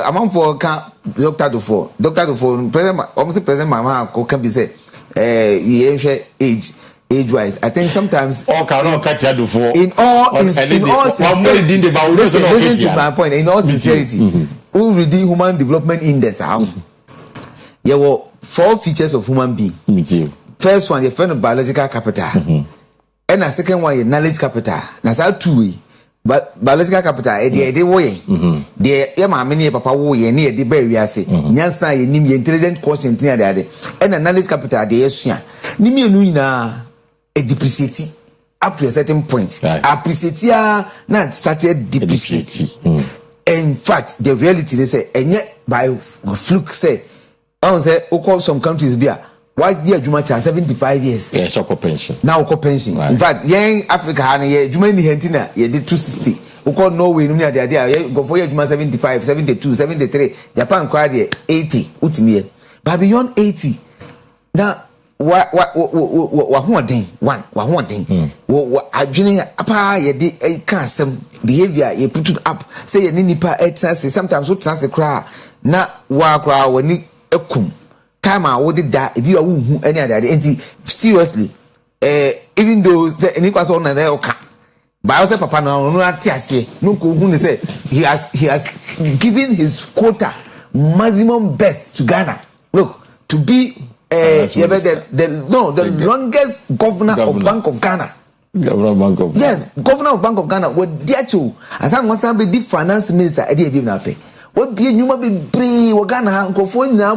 among for can Dr. Dufo president omo say president mama ko can be say age wise I think sometimes all cannot catch that before in all sincerity listen to my point in all sincerity who read the human development index how there were 4 features of human being. First one, your friend of biological capital, and the second one, your knowledge capital. That's how 2 way. But biological capital, they way. They many papa way near the bay we are saying. Nyansa, you intelligent quotient near the other, and the knowledge capital, they are Nimi Nuna a depreciate up to a certain point. Appreciate not started depreciating. In fact, the reality they say, and yet by fluke say, I say, call some countries be why dear Juma 75 years. Yes, pension. Now pension. Right. In fact, young Africa and ye Juma ni Hentina, ye did 260. Call Norway, no near the go for Juma 75, 72, 73, Japan cried 80, utimi. But beyond 80, now what thing? Adwene apa ye de kan sem behavior ye put it up say ye nipa etase sometimes what transe kra na wa kra wani ekum time a wo de da e bi wa wo hu any other enti seriously even though say any kwaso na na oka ba say papa na no atiase no ko hu ne say he has given his quota maximum best to Ghana. Look, to be the longest governor of Bank of Ghana. Governor of Bank of Ghana. What dear to as I was be the finance minister. I didn't even pay. What be you be brave? What Ghana go for now?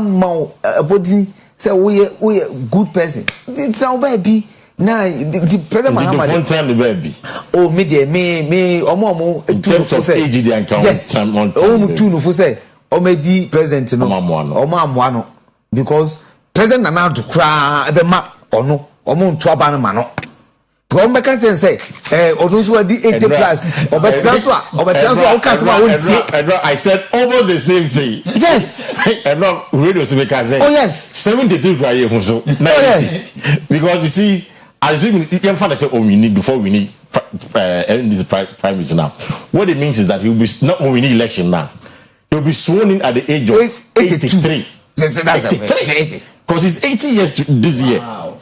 Body say we a good person. It's our baby. Now the president Mahama. One time the baby. Oh me omo in terms of age the account. Yes. Oh two no for say. Omedi president no. Omo because President Nana to cry the map or no, or moon trouble man. From the country say, or those who are the 80 plus, or but I said almost the same thing. Yes, I'm not radio because oh, yes, 72 cry so because you see, assuming you can find us we need before we need this prime minister now. What it means is that he will be not when we need election now, he'll be sworn in at the age of 83. That's 83. Because it's 80 years this year. Wow.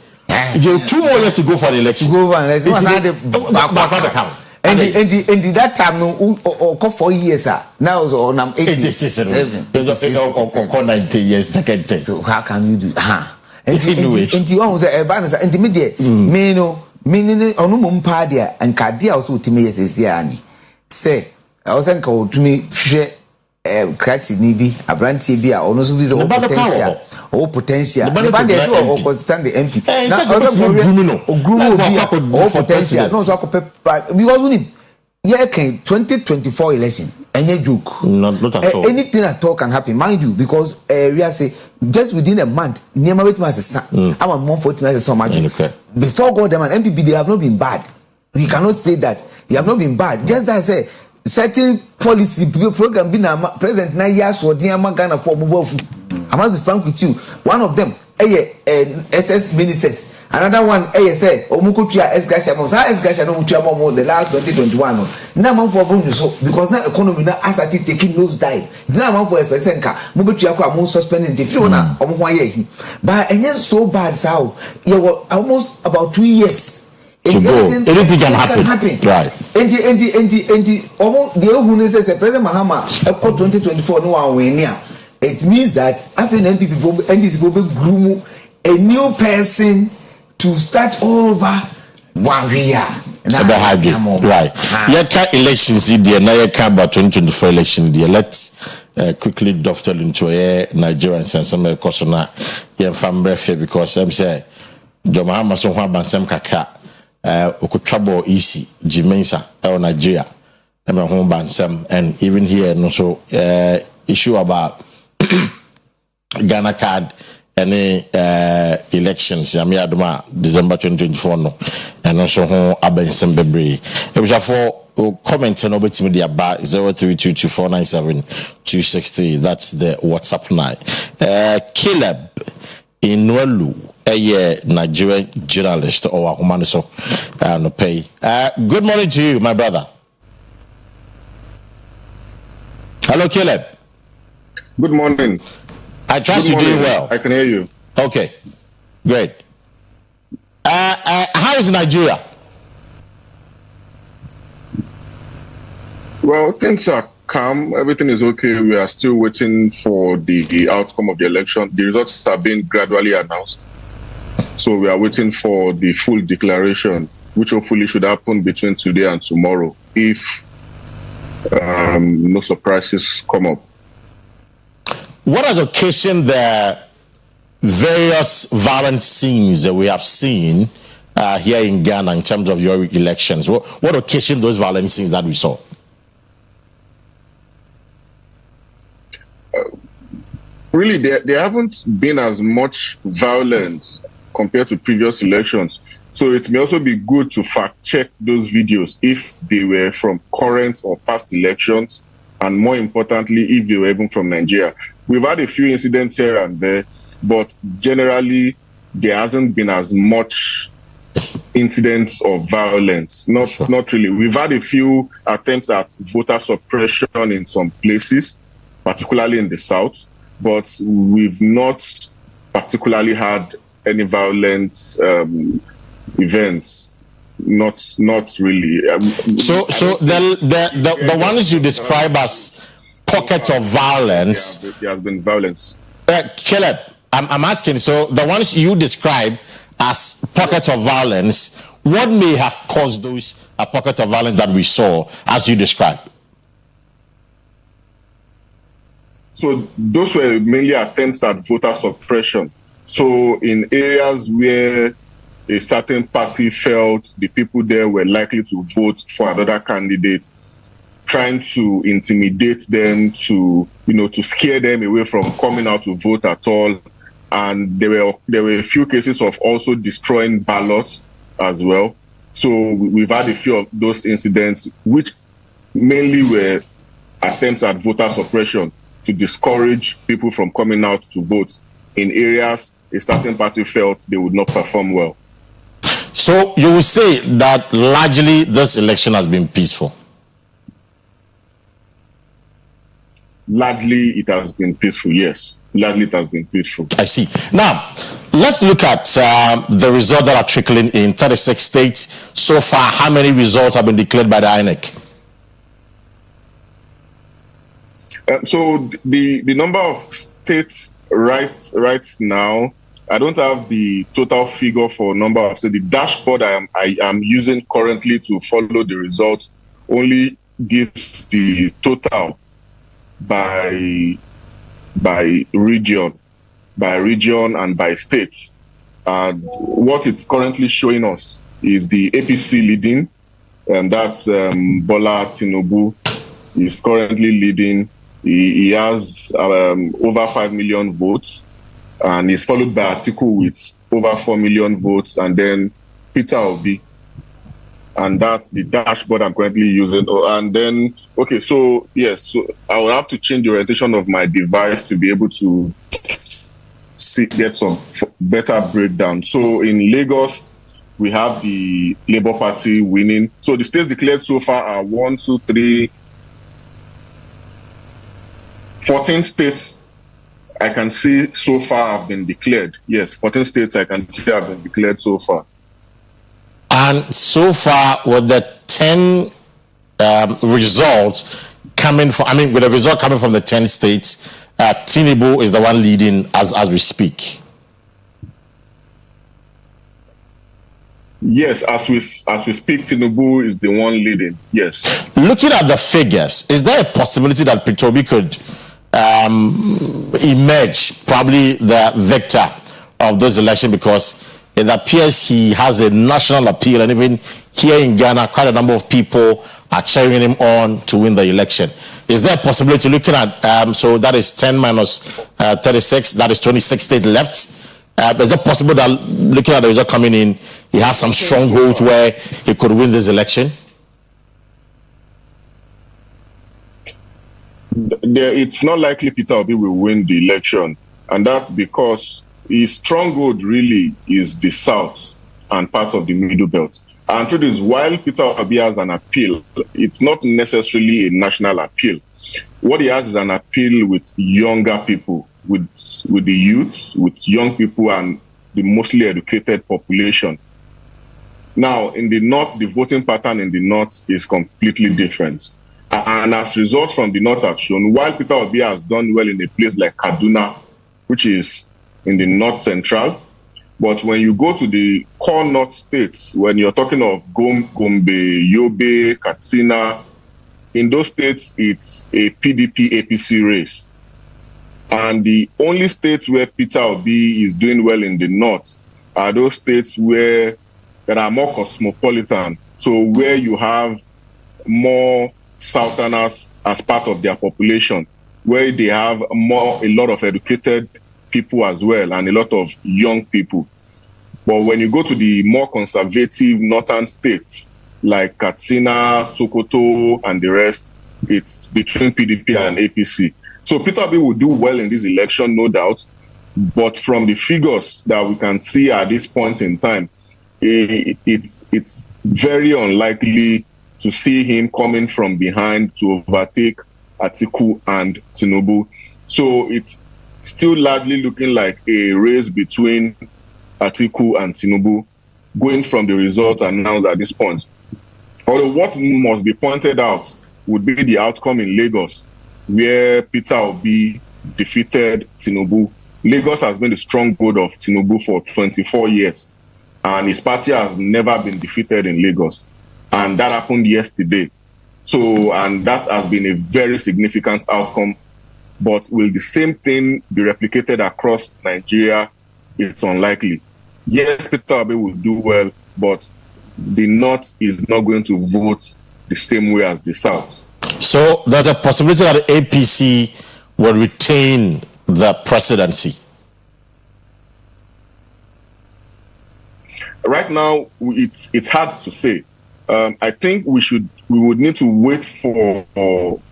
You have 2 more years to go for the election. Go for the election. Back. And that time no 4 years now on 87. 90 years second time. So how can you do? And you almost say balance intermediate. Me no meaning onu mo mpa dia anka dia also utime yesesi ani. Say I was saying ko utime hwe crash ni bi abrantie bi a ono so visa potential. Oh, potential. The band is or stand the MP. Now, also Grumo potential. No, so because we yeah, 2024 election. Any joke. Not at all. Anything at all can happen, mind you, because we are say just within a month, near my wait I'm a month 40 minutes so much. Before God, the man MPP they have not been bad. We cannot say that they have not been bad. Just that I say certain policy program being present 9 years or dear Ghana for mobile. I must be frank with you. One of them, SS ministers. Another one, say, Omukutia S. Gasha, S. Gasha, no Mucha the last 2021. Now, man for so because now economy now as I taking nose dive. Now, man for Espesenka, Mubutia, more suspending the Fiona, but and yet so bad, so you were almost about 2 years. Anything can happen. Right. Almost the who says President Mahama, 2024, no one win here. It means that after NPP and this will be groom a new person to start all over 1 year. Right. Yeka elections there, now yeka about 2024 election there. Let's quickly dovetail into a Nigerian sense of Kosona yen family because I'm say Jomahama so one bansem kaka trouble easy Jimensa Nigeria home bansem and even here no so issue about Ghana card any elections Aduma December 2024 no and also home abensem bebre it was for comment and over to me about 0322497263. That's the WhatsApp line. Caleb Inwelu, a Nigerian journalist or a woman so no pay. Good morning to you, my brother. Hello, Caleb. Good morning. I trust you're doing well. I can hear you. Okay, great. How is Nigeria? Well, things are calm. Everything is okay. We are still waiting for the outcome of the election. The results are being gradually announced. So we are waiting for the full declaration, which hopefully should happen between today and tomorrow, if no surprises come up. What has occasioned the various violent scenes that we have seen here in Ghana in terms of your elections? What occasioned those violent scenes that we saw? Really, there haven't been as much violence compared to previous elections. So it may also be good to fact check those videos if they were from current or past elections, and more importantly, if they were even from Nigeria. We've had a few incidents here and there, but generally there hasn't been as much incidents of violence. Not really. We've had a few attempts at voter suppression in some places, particularly in the south, but we've not particularly had any violent events. Not really. So the ones you describe as pockets of violence. There has been violence. Caleb, I'm asking. So the ones you describe as pockets of violence, what may have caused those pockets of violence that we saw as you described? So those were mainly attempts at voter suppression. So in areas where a certain party felt the people there were likely to vote for another candidate, trying to intimidate them, to scare them away from coming out to vote at all. And there were a few cases of also destroying ballots as well. So we've had a few of those incidents, which mainly were attempts at voter suppression to discourage people from coming out to vote in areas a certain party felt they would not perform well. So you will say that largely this election has been peaceful? Largely it has been peaceful, yes. Largely it has been peaceful. I see. Now, let's look at the results that are trickling in 36 states. So far, how many results have been declared by the INEC? So the number of states right now, I don't have the total figure for number of states. The dashboard I am using currently to follow the results only gives the total by region and by states. And what it's currently showing us is the APC leading, and that's Bola Tinubu is currently leading. He has over 5 million votes, and he's followed by Atiku with over 4 million votes, and then Peter Obi. And that's the dashboard I'm currently using. And then, okay, so yes, so I will have to change the orientation of my device to be able to get some better breakdown. So in Lagos, we have the Labour Party winning. So the states declared so far are 14 states I can see so far have been declared. Yes, 14 states I can see have been declared so far. And so far, with the 10 results coming from, with the result coming from the 10 states, Tinubu is the one leading as we speak. Yes, as we speak, Tinubu is the one leading. Yes. Looking at the figures, is there a possibility that Peter Obi could emerge, probably the victor of this election, because it appears he has a national appeal, and even here in Ghana, quite a number of people are cheering him on to win the election. Is there a possibility, looking at, so that is 10 minus 36, that is 26 states left? Is it possible that, looking at the result coming in, he has some stronghold where he could win this election? It's not likely Peter Obi will win the election, and that's because his stronghold really is the South and parts of the Middle Belt. And truth is, while Peter Obi has an appeal, it's not necessarily a national appeal. What he has is an appeal with younger people, with the youths, with young people and the mostly educated population. Now, in the North, the voting pattern in the North is completely different. And as results from the North have shown, while Peter Obi has done well in a place like Kaduna, which is in the North Central, but when you go to the core North states, when you're talking of Gombe, Yobe, Katsina, in those states, it's a PDP-APC race. And the only states where Peter Obi is doing well in the North are those states that are more cosmopolitan. So where you have more Southerners as part of their population, where they have a lot of educated people as well and a lot of young people. But when you go to the more conservative northern states like Katsina, Sokoto, and the rest, it's between PDP and APC. So Peter Obi will do well in this election, no doubt. But from the figures that we can see at this point in time, it's very unlikely to see him coming from behind to overtake Atiku and Tinubu. So it's still largely looking like a race between Atiku and Tinubu, going from the results announced at this point. Although what must be pointed out would be the outcome in Lagos, where Peter Obi defeated Tinubu. Lagos has been the stronghold of Tinubu for 24 years, and his party has never been defeated in Lagos. And that happened yesterday. So, and that has been a very significant outcome. But will the same thing be replicated across Nigeria? It's unlikely. Yes, Peter Obi will do well, but the North is not going to vote the same way as the South. So there's a possibility that the APC will retain the presidency. Right now, it's hard to say. I think we would need to wait for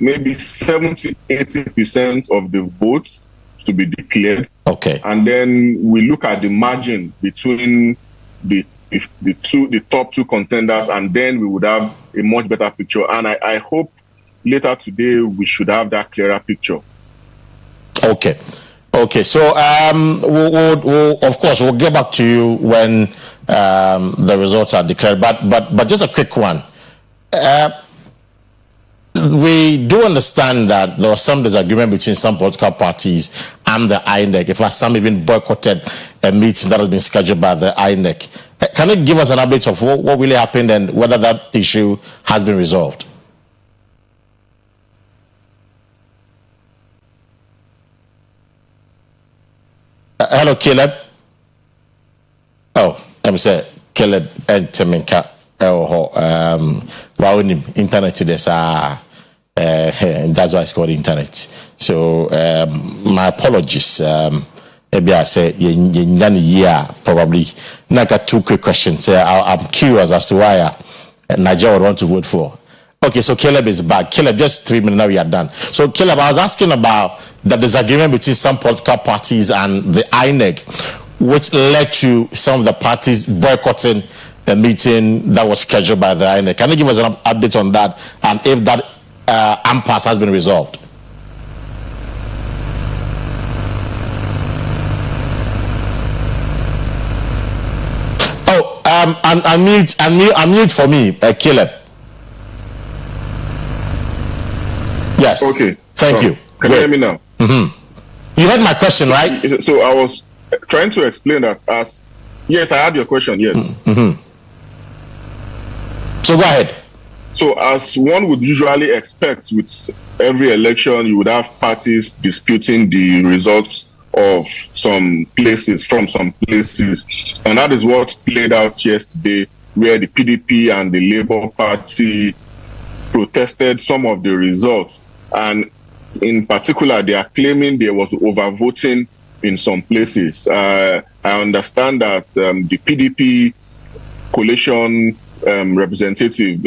maybe 70-80% of the votes to be declared. Okay. And then we look at the margin between the top two contenders, and then we would have a much better picture. And I hope later today we should have that clearer picture. Okay. So we'll of course we'll get back to you when the results are declared. But just a quick one. We do understand that there was some disagreement between some political parties and the INEC. In fact, some even boycotted a meeting that has been scheduled by the INEC. Can you give us an update of what really happened and whether that issue has been resolved? Hello, Caleb. Oh, I'm saying Caleb and Teminka. Internet today, and that's why it's called internet. So my apologies. Maybe I say probably. I got two quick questions. I'm curious as to why Nigeria would want to vote for. Okay, so Caleb is back. Caleb, just 3 minutes now we are done. So Caleb, I was asking about the disagreement between some political parties and the INEC, which led to some of the parties boycotting the meeting that was scheduled by the INEC. Can you give us an update on that, and if that impasse has been resolved? Oh, unmute for me, Caleb. Yes. Okay. Thank you. Can you hear me now? Mm-hmm. You heard my question, right? So I was trying to explain that as... Yes, I had your question, yes. Mm-hmm. So go ahead. So as one would usually expect with every election, you would have parties disputing the results of some places, from some places. And that is what played out yesterday, where the PDP and the Labour Party protested some of the results. And in particular, they are claiming there was overvoting in some places. I understand that the PDP coalition representative,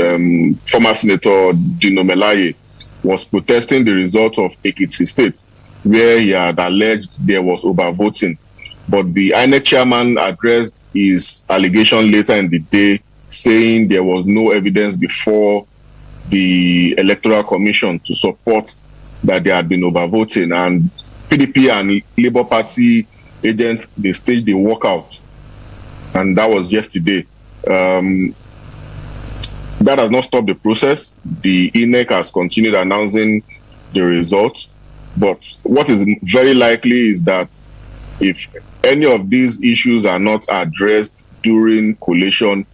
former Senator Dino Melaye, was protesting the result of Ekiti State, where he had alleged there was overvoting. But the INEC chairman addressed his allegation later in the day, saying there was no evidence before the Electoral Commission to support that there had been overvoting. And PDP and Labour Party agents, they staged the walkout. And that was yesterday. That has not stopped the process. The INEC has continued announcing the results. But what is very likely is that if any of these issues are not addressed during collation,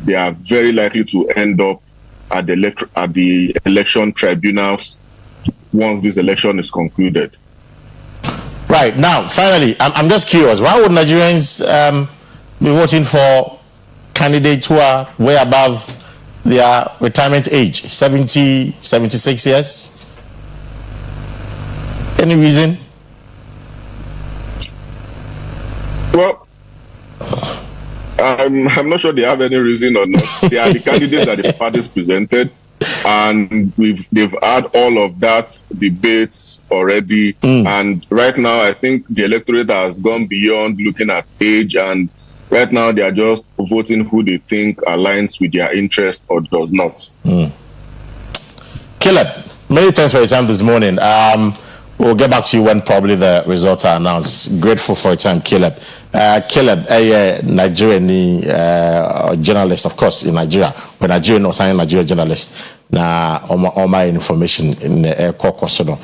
they are very likely to end up at the election tribunals once this election is concluded. Right. Now, finally, I'm just curious. Why would Nigerians be voting for candidates who are way above their retirement age, 70, 76 years? Any reason? Well, I'm not sure they have any reason or not. They are the candidates that the parties presented, and they've had all of that debate already. And right now, I think the electorate has gone beyond looking at age, and right now they are just voting who they think aligns with their interest or does not. Caleb, many thanks for your time this morning. We'll get back to you when probably the results are announced. Grateful for your time, Caleb. Caleb, a Nigerian journalist, of course, in Nigeria. When Nigerian or signing Nigerian journalist, all my information in the Kokosono.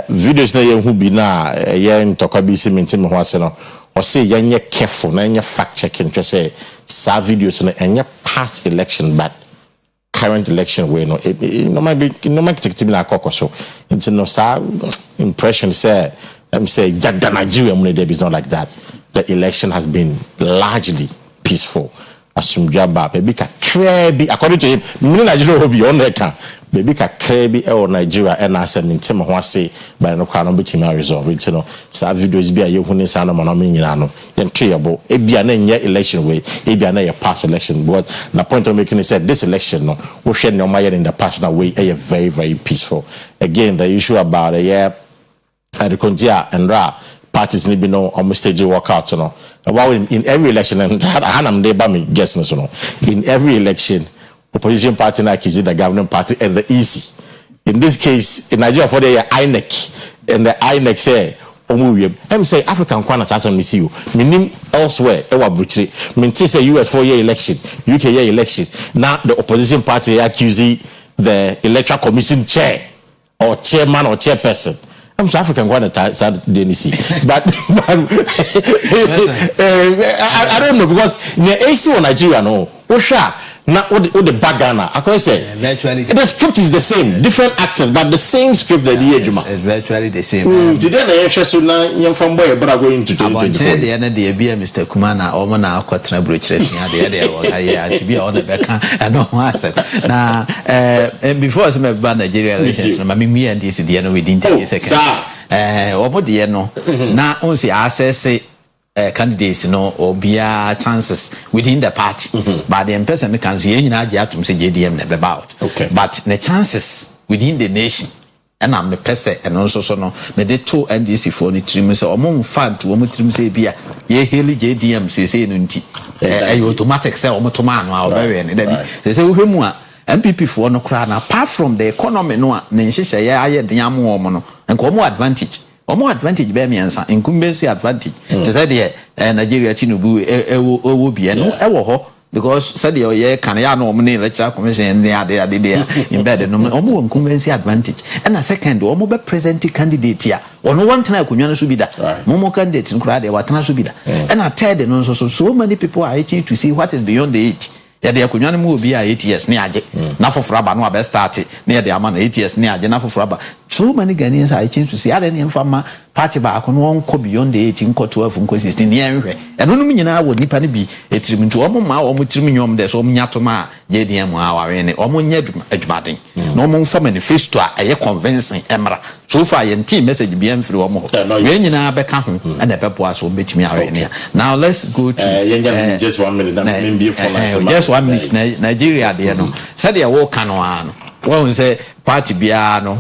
Videos na who be na in Tokabisi mintim Waseno, or say you're careful, na you're fact checking, just say, sa videos and your past election, but current election way no might be no might take na Kokoso. It's no sa impression say Jagda Nigeria money there is not like that. The election has been largely peaceful. Asumjaba baby ka krebi according to him mini Nigeria will be on there baby ka krebi or Nigeria and I said ntem ho ase by no kwa no betima resolve it no sa videos bi aye huni sa no manami nyina no yentwebo ebia na nye election way ebia na ye past election but the point I'm making is that this election no we share no matter in the past na way very very peaceful. Again, the issue about the Kondia and Ra parties need be no almost stage walkout, you know. Well, in every election, and I'm there by me guessing, you know. In every election, opposition party like is the governing party and the EC. In this case, in Nigeria for the INEC, and the INEC say, I'm say African Kwana Sasan miss you. Meaning elsewhere, Ewa Butchery. Mean say US 4-year election, UK year election. Now the opposition party accusing the electoral commission chair or chairman or chairperson. I'm South African one at Denisi, but I don't know because in the AC or Nigeria no, Osha not what the bagana. I can say virtually the script is the same, different actors, but the same script that the Ejuma. It's virtually the same. Today the interest young from boy, but I go into 2024. The end of the year, Mr. Kumana, Omana, Quatra Bridge, the other to be on the back and no answer. Now, before I met by Nigeria elections, me and this the end within 30 seconds. Obo the no. Now, only I say. Candidates, or be chances within the party, but the person can see any idea to say JDM never about. Okay, but the chances within the nation, and I'm the person, and also so no, me the two NDC for the trim say or more fun to one trim say be a ye heli JDM say nunti, automatic say or man or very and they say who MPP for no crown apart from the economy no, then she say yeah, the yamu woman and come more advantage. Or more advantage be me answer incumbency advantage. To say the Nigeria Tinubu will be no ewo because said the can ya no money lecture commission there embedded no more incumbency advantage. And a second or more present candidate here. Or no one time I could be that. No more candidates in crowd they were trying to be that. And I tell them so many people are waiting to see what is beyond the age. ya de akonwa no mu obi a 8 years ne age na foforo aba no abe start ne de ama no 8 years ne age na foforo aba so many Ghanaians are change to see are ne mfama party ba akono won ko beyond the 18 ko 12 ko 16 ne enhwe eno no nyina wo nipa ne bi etirim ntu omo ma omo tirim nyom de so omo nyato ma ye de mu aware ne omo nya adwumaden na omo mfa manifesto a eye convincing emra so far ye team message bi emfiri omo we nyina be ka ho and e pepo aso betimi aware ne now let's go to just 1 minute that mean be for just 1 minute Nigeria de no said ye wo ka no ano won say party bia no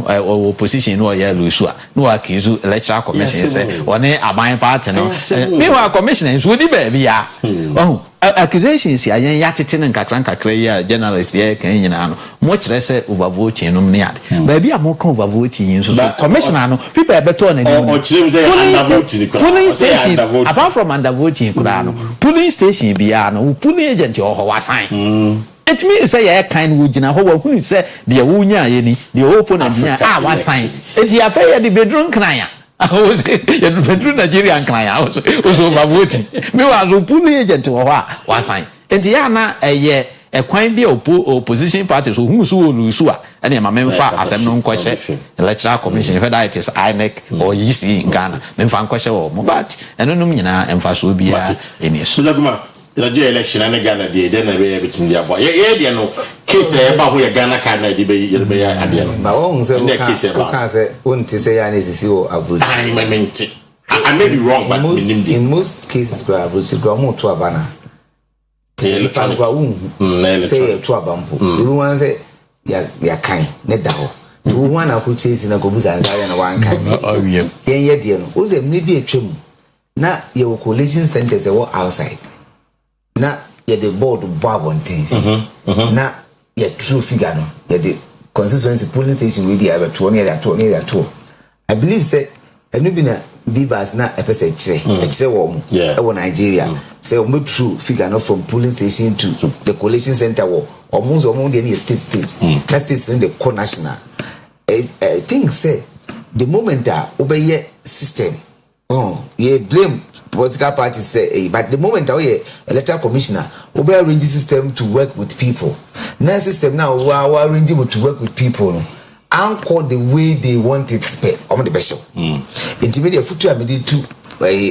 opposition no ya lusu a no akizu electoral commission say one aban party no me wa commission so di ba bia oh accusations ya yen yatete ne nkakra ya journalist ya kan nyina no mo kire say overvoting no ne ade ba bia mo kan overvoting so commissioner no people beto na ni o kire say undervoting police station apart from undervoting kura no police station bia no police agent o ho wasan it means say ya kind wo gina ho wa hu say de wo nya ye ni de opponent nya wa sign it ya fa ya de bedroom kraya o say ya de bedroom Nigeria kraya o so ma vote me wa so pulu agent wo wa sign it ya na ye kwan bi opposition party so hu so lu so a ene ma memfa asem no nkwese electoral commission whether it is INEC or EC in Ghana memfa nkwese wo but eno num nyina emfa so bia eni so the election and Ghana dey then na be everything dey about ye dey no case e ba ho ye Ghana card na dey be ade no ba won say o can say won ti say ya na sisi o abroad I may be wrong but in most cases abroad mo to abana say pangwa say to abampo you wan say ya kan ne da ho you wan na ko chase na ko buza nza na wan kan yen ye dey no o say me bi atwam na ye collation centers e wo outside na ye the board babon things na ye true figure no ye the constituency polling station we dey have to near that I believe say enu bi na bibas na epese kire wo mu e wo Nigeria say o true figure no from polling station to the collation center wo omo dey states that states in the national I think say the moment that obey system ye blame political parties say but the moment that we electoral commissioner we arrange system to work with people now system now we are arranging to work with people no anchor the way they want it spent on the best intermediate future amid to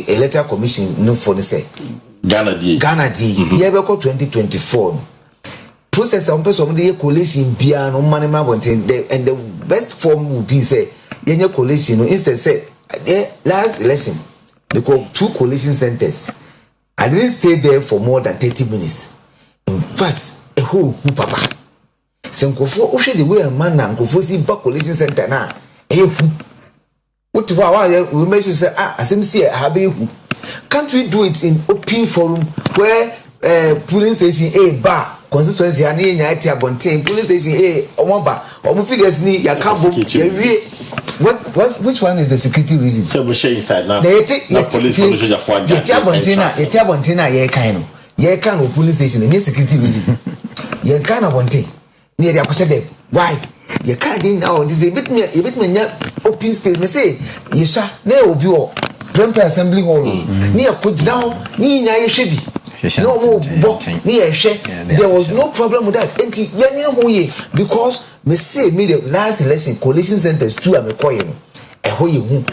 electoral commission no for the say Ghana D yeah we call 2024 process on person the coalition bia no money and the best form will be say yenye coalition instead say last election they call 2 coalition centers. I didn't stay there for more than 30 minutes. In fact, a whole papa. Senkofo o the way a man na nkofo si back coalition center na what we mention say asem see have can't we do it in open forum where polling station A bar constituency and nya ati abonten polling station A omoba omo figures ni yakabo which one is the security reason so we share inside now the police for the for the abonten ye kan no polling station ni security reason ye kan abonten ni dey akose dem why ye kan dey now this a bit me nya open space me say yesa na obi o Trump assembly hall ni akojina ho ni nya ye hwebi no more there was no problem with that because me say me the last election coalition centers 2 am koye no e ho ye hu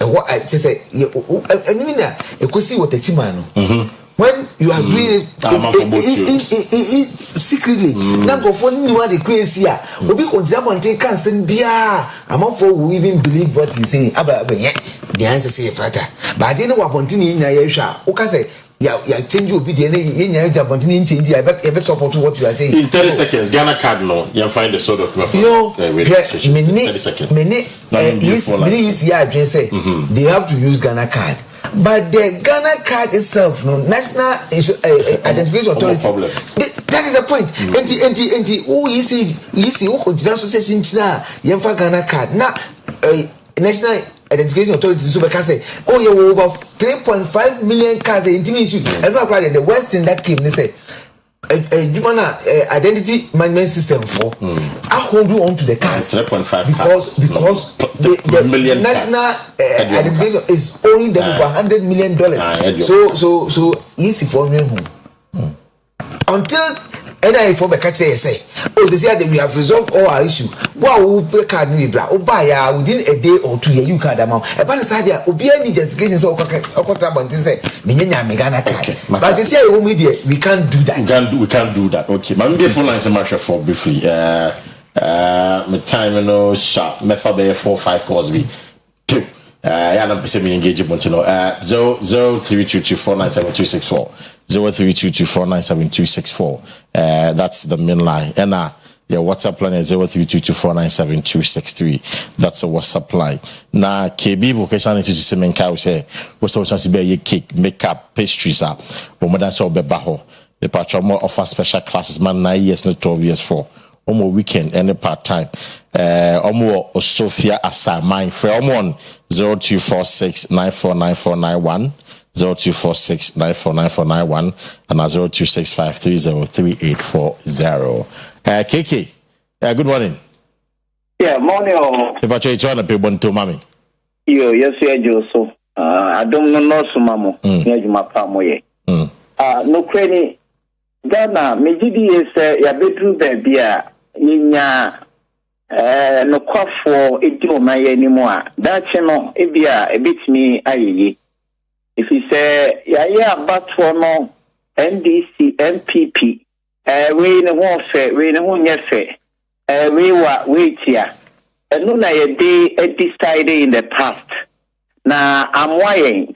e ho I say enu na e kosi watachima no when you are doing it secretly na go for ni wa the crazy a obi ko jabonte kan sen bia among for who even believe what he say aba ye the answer say fata but dey no wa bonte ni nya ye hwa o ka say ya change obi dey na ye nya jabonte ni change I be support what you are saying in 30 seconds Ghana card no you find the sort of is ya address say they have to use Ghana card. But the Ghana card itself, no national identification authority. That is the point. Who you see, who could just association China, Yamfa Ghana card. Now, national identification authority say, oh, you over 3.5 million cards intimidation. And the worst thing that came, they say, identity management system for I hold you on to the cards 3.5 because the national identification is owing them over $100 million. So easy for me until and I for the catcher say, oh, they say that we have resolved all our issue. Wow, we card me, bra, oh, buy within a day or 2 you card amount. About the side, Obi any justifications or Okotabon say, Minya Megana card. But they say, oh, media, we can't do that. We can't do that. Okay, my phone lines are much for briefly. My time no sharp. Me fa be 4-5 calls be 2. Yeah, I'm me engagement no. 0322497264. 0322497264. That's the main line. And your WhatsApp line is 0322497263. That's a WhatsApp line. Now KB vocational institute menka say what's the chance be cake, makeup, pastries are. But more than so be baho. The patron more offer special classes man 9 years no 12 years for. Omo weekend any part time. Omo Sophia Asaman for Omo 0246949491 0246949491 and 0265303840. KK, good morning. Yeah, morning. If I try to pay one to mommy. Yes, Joso. I don't know so mamo. Here's my family. No cranny. Ghana, Mejidi is a bedroom baby. Yinya no quaff for a deal my anymore. That channel, a bit me, aye. If you say, yeah, but for no NDC, MPP, we in a warfare, we in a one yefe, we were wait here. And no, I day decided in the past. Now, I'm wiring,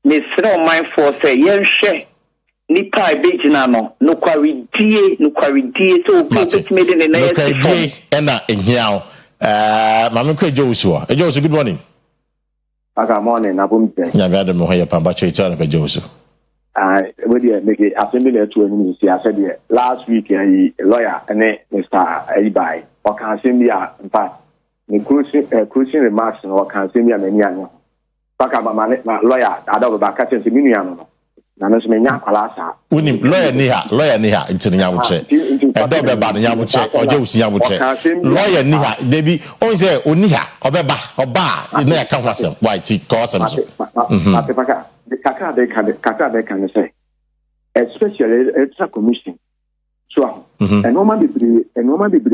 Miss Snow, my force, a young share. Nipa bejina no kwaridie so bit made in the next and in here Mama Joshua. Joshua, good morning. Good morning, Abumte. Yeah, Madam Moya Pambache, tell me Joshua. Would you make it assimilar to an I said last week a lawyer and Mr. Ebai or can send me in fact the cruising remarks or can send me a many annual. Talk about my lawyer, I don't about catching the minion. Unim lawyer niha into the yamuche. A dog about the yamuche or Josie yamuche. Lawyer niha, Debbie, always say Uniha or Beba or Bar, you never come with them. Why tea cause them. The Kaka they can say, especially extra commission. So, and normally be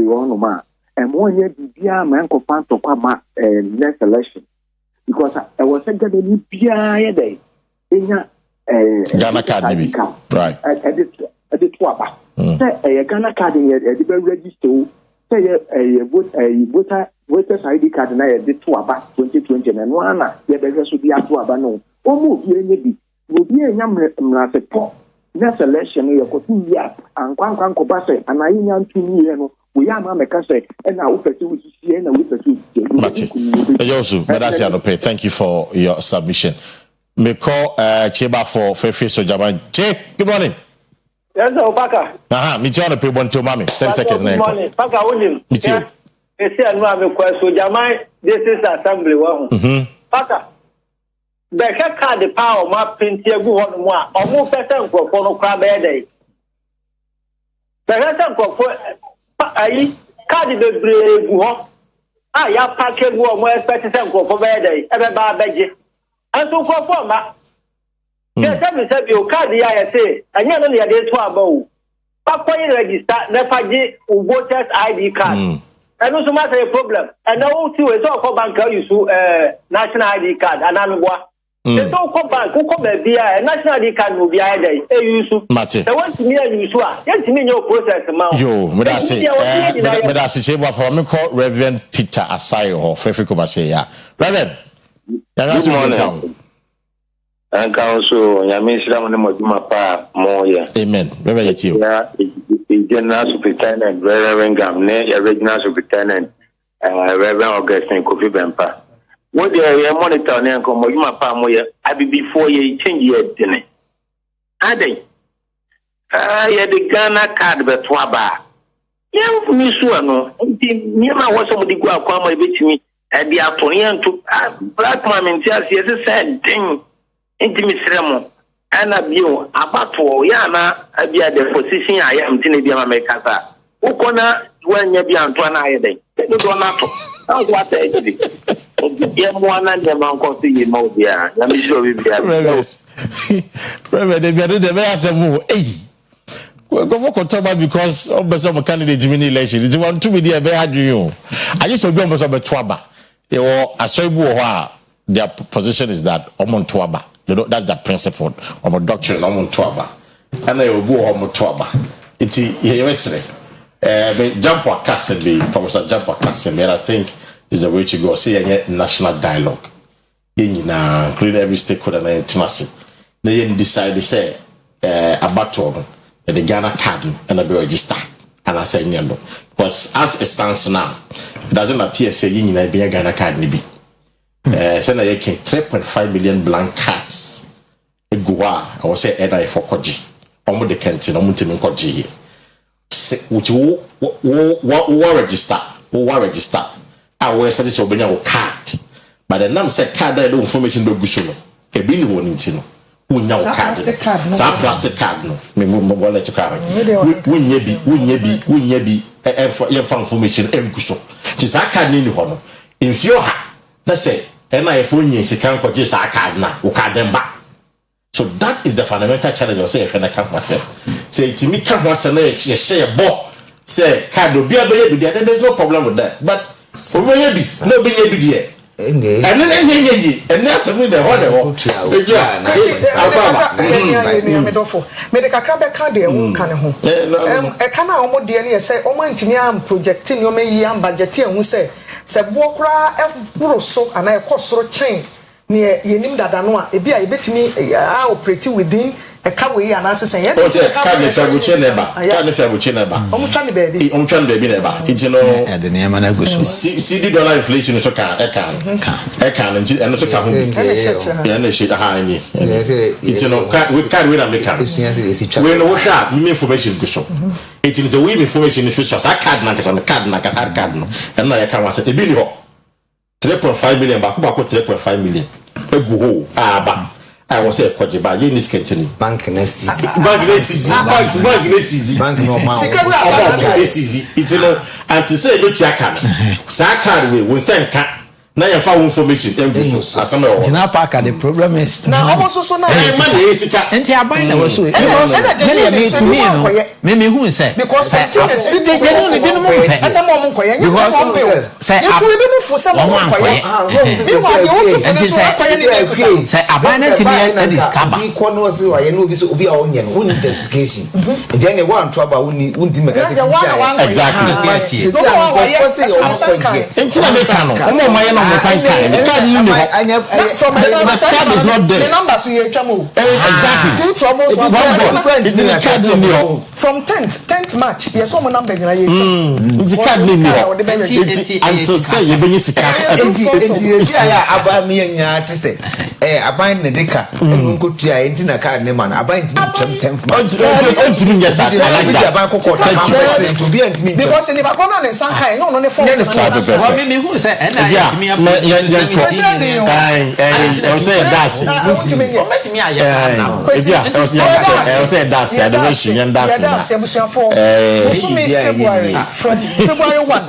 on ma, and 1 year be a man for fan to come next election because I was saying that any PIA day in Ghana card maybe. Right. I did twaba. Say a Ghana card in a register. Say a voter's ID card and I did twaba 2020 and one. Yeah, there should be a twaba no. Almost maybe will be a young support. Next election, you got 2 years and Kwan Kobase and I am 2 years. We are Mamekase and now we pursue and we pursue. Thank you for your submission. Me call Cheba for Fefe Sojaman. Che, good morning. Yes, Obaka. Me tell the people to mommy. 10 seconds. Good morning. Paka William. Me too. You see, I'm going to Sojaman. This is assembly. Paka. The card the power map print here go on one. Or more person for no crab day. The person for I card the brave. I have packet one more special for bad day. Everybody. And so for former, yes, I said you card the ISA, and you're only a day to a bow. Papa register, never get voters ID card. And also, matter a problem. And now, too, it's all for banker use national ID card, and I'm what. It's all for bank, who come via national ID card will be either a use. Mate, I want to me and you, yes, me your process amount. Yo, but I say, but I say, for me, call Reverend Peter Asai or Frefrico Basaya. Reverend. Good morning. And council, Yamisha Mapa Moya. Amen. Reverend, the General Superintendent, Reverend Gamne, Regional Superintendent, Reverend Augustine Kofi Bempa. What they are monitoring and come Mapa Moya, I be before you change your dinner. Are they? I had the Ghana card, but Twaba. Yeah, Miss Wano, Nima was somebody go out, come with me. And the Aponian to black man in Chelsea as a sad thing into Miss Remo and a view about Yana, I be at the position I am in the America. Who corner when you be Antoine Ide? You don't know. That's what I did. You one and the man cost you know, dear. Let me show you. Reverend, they be the best of go for Kotoba because of candidate in election. It's one to be there. I just hope you almost have a twaba. I saw you. Their position is that Omon Twaba. That's the principle of a doctrine Omon Twaba. And they will go Omon Twaba. It's yesterday. Jump or Castle, Professor Jump or Castle, I think is the way to go. See a national dialogue. Including every stakeholder and intimacy. They decide to say a battle and the Ghana card and a register. And I say no. Because as it stands now, it doesn't appear saying in a Ghana card maybe. Send a 3.5 million blank cards. Goa, I was say Eda for Koji. Omo de Kentin, Omutim Koji. Which will register. I will expect this to be a card. But the name said card that information do gusuno. A bin one intino. Unya card. Some plastic card no. Me let you card. Wunyebi for information guso. Tis a card ni hono. In Fioha. Let's say, and I phone you can purchase a card now, who card them back. So that is the fundamental challenge of say, if I can't myself. Say, to me, can't once a share a ball. Say, card will be a baby, there's no problem with that. But for maybe, no baby there. And then that's a winner. Medical card, they won't can home. A canal almost dearly say, oh, my team projecting your may yam budgeting, who say, Sabokra, so and I cost so chain near Yenim Dadanoa, a beer, a bit me, I operate within a cowway and answer saying, baby, it's you know, and the name and CD dollar inflation is a can, and also come and shit a high me. It's you know, we can't win a mechanic. We know what information goes so. It is a way information is just a card, and a card, and now I can say a billion 3.5 million, back 3.5 million. I was a Kwajiba, you need sketching. Bank easy. It's you know, and to say which I can. Sakard will send cat. Now you found information. Now, Parker, the problem is now also so now. And I buy the was maybe who is said because say from 10th March, yes, some number in a year. It's a card name. Until say you bring us a card. About me and ya to say, I bind the deca and go to a card name. I bind 10th March. To be because in the Bacona and Shanghai, no, on the phone. Who said, and I say that's February 1.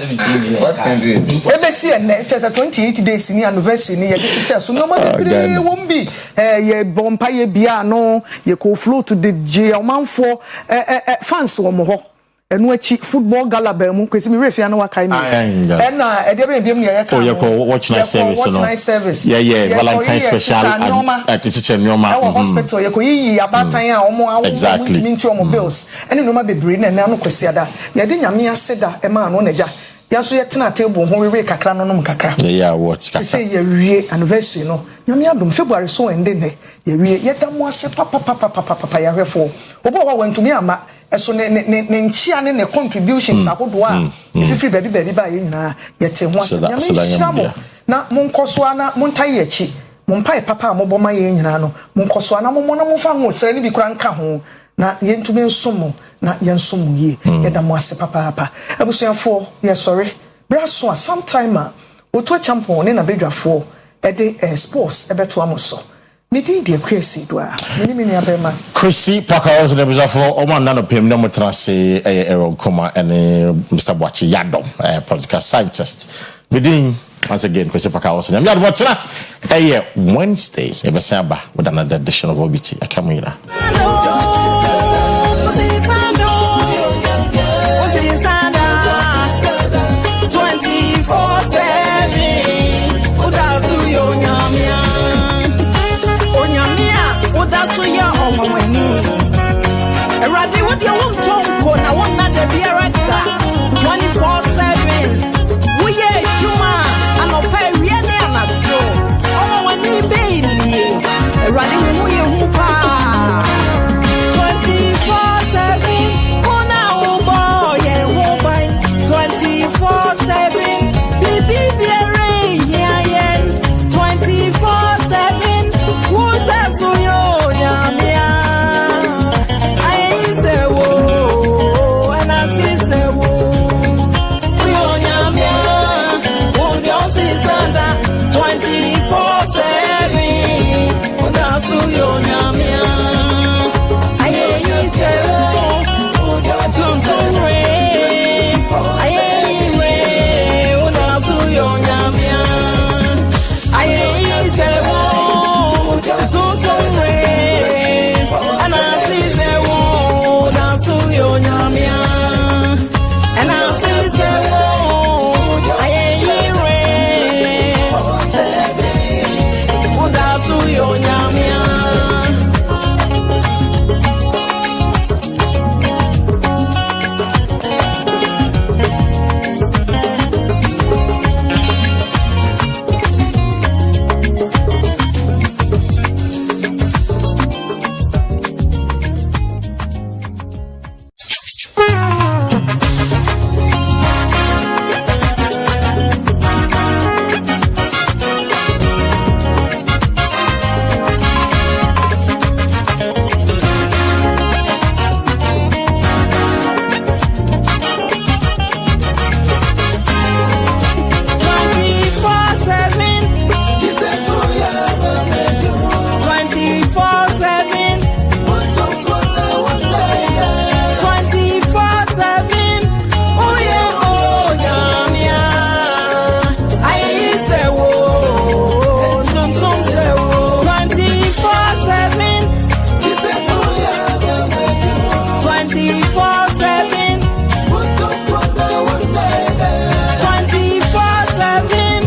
We see a 28 days in the anniversary near this. So no matter won't be a bompire piano, you could flow to the German for fans or more. And watch football gala bemu kwesi me refi ana wakai me and e dey be me ya ka watch night service yeah Valentine special akichiche nyoma hospital you ko yi abatan a omo awo minti omo bills and no ma bebre na no kwesi ada ye dey nyame aseda e ma no naja ya so ye tena table ho we kakra no nom kakra yeah what kakra say ye wie anniversary no nyame adom February so ende ne ye wie ye da mo ase papa ya hwefo obo wa wantumi ama so ne nchia ne contributions ahodo a free baby ba nyina yete ho asem na monkoso ana montai echi monpai papa mo boma ye nyina no monkoso ana mo na monfa ho sere ne bi kura nka ho na yentumi nsomo na yensomo ye yeda mo ase papa abusuafo ye sorry braso sometime otu champion ne na bedwafo de sports ebeto amoso Midi de Kwesi Asiedua. Mini abema. Kwesi Paka also the bizarre for Oman Nano Pim no Mutrase Aaron Koma and Mr. Boachi Yadom, political scientist. Within once again Kwesi Paka also. I'm not watching Wednesday, Ebesamba with another edition of OBT. I come here.